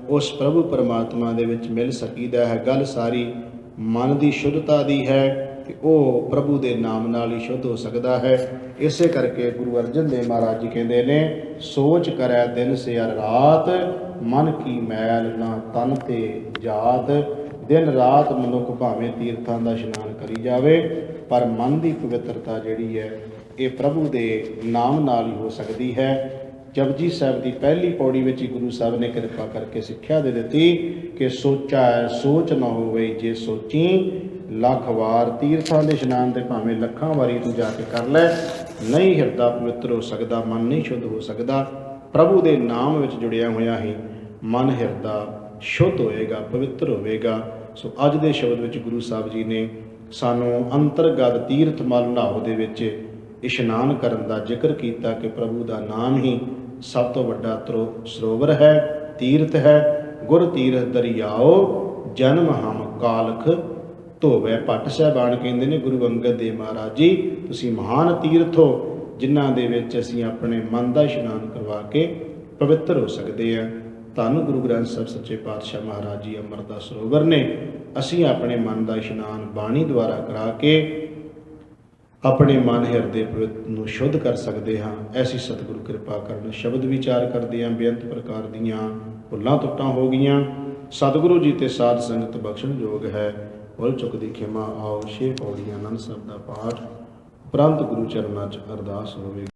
ਉਸ ਪ੍ਰਭੂ ਪਰਮਾਤਮਾ ਦੇ ਵਿੱਚ ਮਿਲ ਸਕੀਦਾ ਹੈ। ਗੱਲ ਸਾਰੀ ਮਨ ਦੀ ਸ਼ੁੱਧਤਾ ਦੀ ਹੈ ਕਿ ਉਹ ਪ੍ਰਭੂ ਦੇ ਨਾਮ ਨਾਲ ਹੀ ਸ਼ੁੱਧ ਹੋ ਸਕਦਾ ਹੈ। ਇਸੇ ਕਰਕੇ ਗੁਰੂ ਅਰਜਨ ਦੇਵ ਮਹਾਰਾਜ ਜੀ ਕਹਿੰਦੇ ਨੇ ਸੋਚ ਕਰੈ ਦਿਨ ਸੇ ਅਰ ਰਾਤ, ਮਨ ਕੀ ਮੈਲ ਨਾ ਤਨ ਤੇ ਜਾਤ। ਦਿਨ ਰਾਤ ਮਨੁੱਖ ਭਾਵੇਂ ਤੀਰਥਾਂ ਦਾ ਇਸ਼ਨਾਨ ਕਰੀ ਜਾਵੇ, ਪਰ ਮਨ ਦੀ ਪਵਿੱਤਰਤਾ ਜਿਹੜੀ ਹੈ ਇਹ ਪ੍ਰਭੂ ਦੇ ਨਾਮ ਨਾਲ ਹੀ ਹੋ ਸਕਦੀ ਹੈ। ਜਪਜੀ ਸਾਹਿਬ ਦੀ ਪਹਿਲੀ ਪੌੜੀ ਵਿੱਚ ਹੀ ਗੁਰੂ ਸਾਹਿਬ ਨੇ ਕਿਰਪਾ ਕਰਕੇ ਸਿੱਖਿਆ ਦੇ ਦਿੱਤੀ ਕਿ ਸੋਚਾ ਸੋਚ ਨਾ ਹੋਵੇ ਜੇ ਸੋਚੀ, ਲੱਖ ਵਾਰ ਤੀਰਥਾਂ ਦੇ ਇਸ਼ਨਾਨ ਤੇ ਭਾਵੇਂ ਲੱਖਾਂ ਵਾਰੀ ਤੂੰ ਜਾ ਕੇ ਕਰ ਲੈ, ਨਹੀਂ ਹਿਰਦਾ ਪਵਿੱਤਰ ਹੋ ਸਕਦਾ, ਮਨ ਨਹੀਂ ਸ਼ੁੱਧ ਹੋ ਸਕਦਾ। ਪ੍ਰਭੂ ਦੇ ਨਾਮ ਵਿੱਚ ਜੁੜਿਆ ਹੋਇਆ ਹੀ ਮਨ ਹਿਰਦਾ ਸ਼ੁੱਧ ਹੋਏਗਾ, ਪਵਿੱਤਰ ਹੋਵੇਗਾ। ਸੋ ਅੱਜ ਦੇ ਸ਼ਬਦ ਵਿੱਚ ਗੁਰੂ ਸਾਹਿਬ ਜੀ ਨੇ ਸਾਨੂੰ ਅੰਤਰਗਤ ਤੀਰਥ ਮਲ ਨਾਉ ਦੇ ਵਿੱਚ ਇਸ਼ਨਾਨ ਕਰਨ ਦਾ ਜ਼ਿਕਰ ਕੀਤਾ ਕਿ ਪ੍ਰਭੂ ਦਾ ਨਾਮ ਹੀ ਸਭ ਤੋਂ ਵੱਡਾ ਸਰੋਵਰ ਹੈ, ਤੀਰਥ ਹੈ। ਗੁਰ ਤੀਰਥ ਦਰਿਆਓ ਜਨਮ ਹਮ ਕਾਲਖ ਧੋਵੈ। ਭੱਟ ਸਾਹਿਬਾਨ ਕਹਿੰਦੇ ਨੇ ਗੁਰੂ ਅੰਗਦ ਦੇਵ ਮਹਾਰਾਜ ਜੀ ਤੁਸੀਂ ਮਹਾਨ ਤੀਰਥ ਹੋ ਜਿਨ੍ਹਾਂ ਦੇ ਵਿੱਚ ਅਸੀਂ ਆਪਣੇ ਮਨ ਦਾ ਇਸ਼ਨਾਨ ਕਰਵਾ ਕੇ ਪਵਿੱਤਰ ਹੋ ਸਕਦੇ ਹਾਂ। ਧੰਨ ਗੁਰੂ ਗ੍ਰੰਥ ਸਾਹਿਬ ਸੱਚੇ ਪਾਤਸ਼ਾਹ ਮਹਾਰਾਜ ਜੀ ਅੰਮ੍ਰਿਤ ਦਾ ਸਰੋਵਰ ਨੇ। ਅਸੀਂ ਆਪਣੇ ਮਨ ਦਾ ਇਸ਼ਨਾਨ ਬਾਣੀ ਦੁਆਰਾ ਕਰਾ ਕੇ ਆਪਣੇ ਮਨ ਹਿਰਦੇ ਨੂੰ ਸ਼ੁੱਧ ਕਰ ਸਕਦੇ ਹਾਂ। ਐਸੀ ਸਤਿਗੁਰੂ ਕਿਰਪਾ ਕਰਨ। ਸ਼ਬਦ ਵਿਚਾਰ ਕਰਦੇ ਹਾਂ, ਬੇਅੰਤ ਪ੍ਰਕਾਰ ਦੀਆਂ ਭੁੱਲਾਂ ਤੁੱਟਾਂ ਹੋ ਗਈਆਂ। ਸਤਿਗੁਰੂ ਜੀ ਤੇ ਸਾਧ ਸੰਗਤ ਬਖਸ਼ਣ ਯੋਗ ਹੈ। ਭੁੱਲ ਚੁੱਕ ਦੀ ਖਿਮਾ। ਆਓ 6 ਪੌੜੀਆਂ ਆਨੰਦ ਸਾਹਿਬ ਦਾ ਪਾਠ ਉਪਰੰਤ ਗੁਰੂ ਚਰਨਾਂ 'ਚ ਅਰਦਾਸ ਹੋਵੇਗੀ।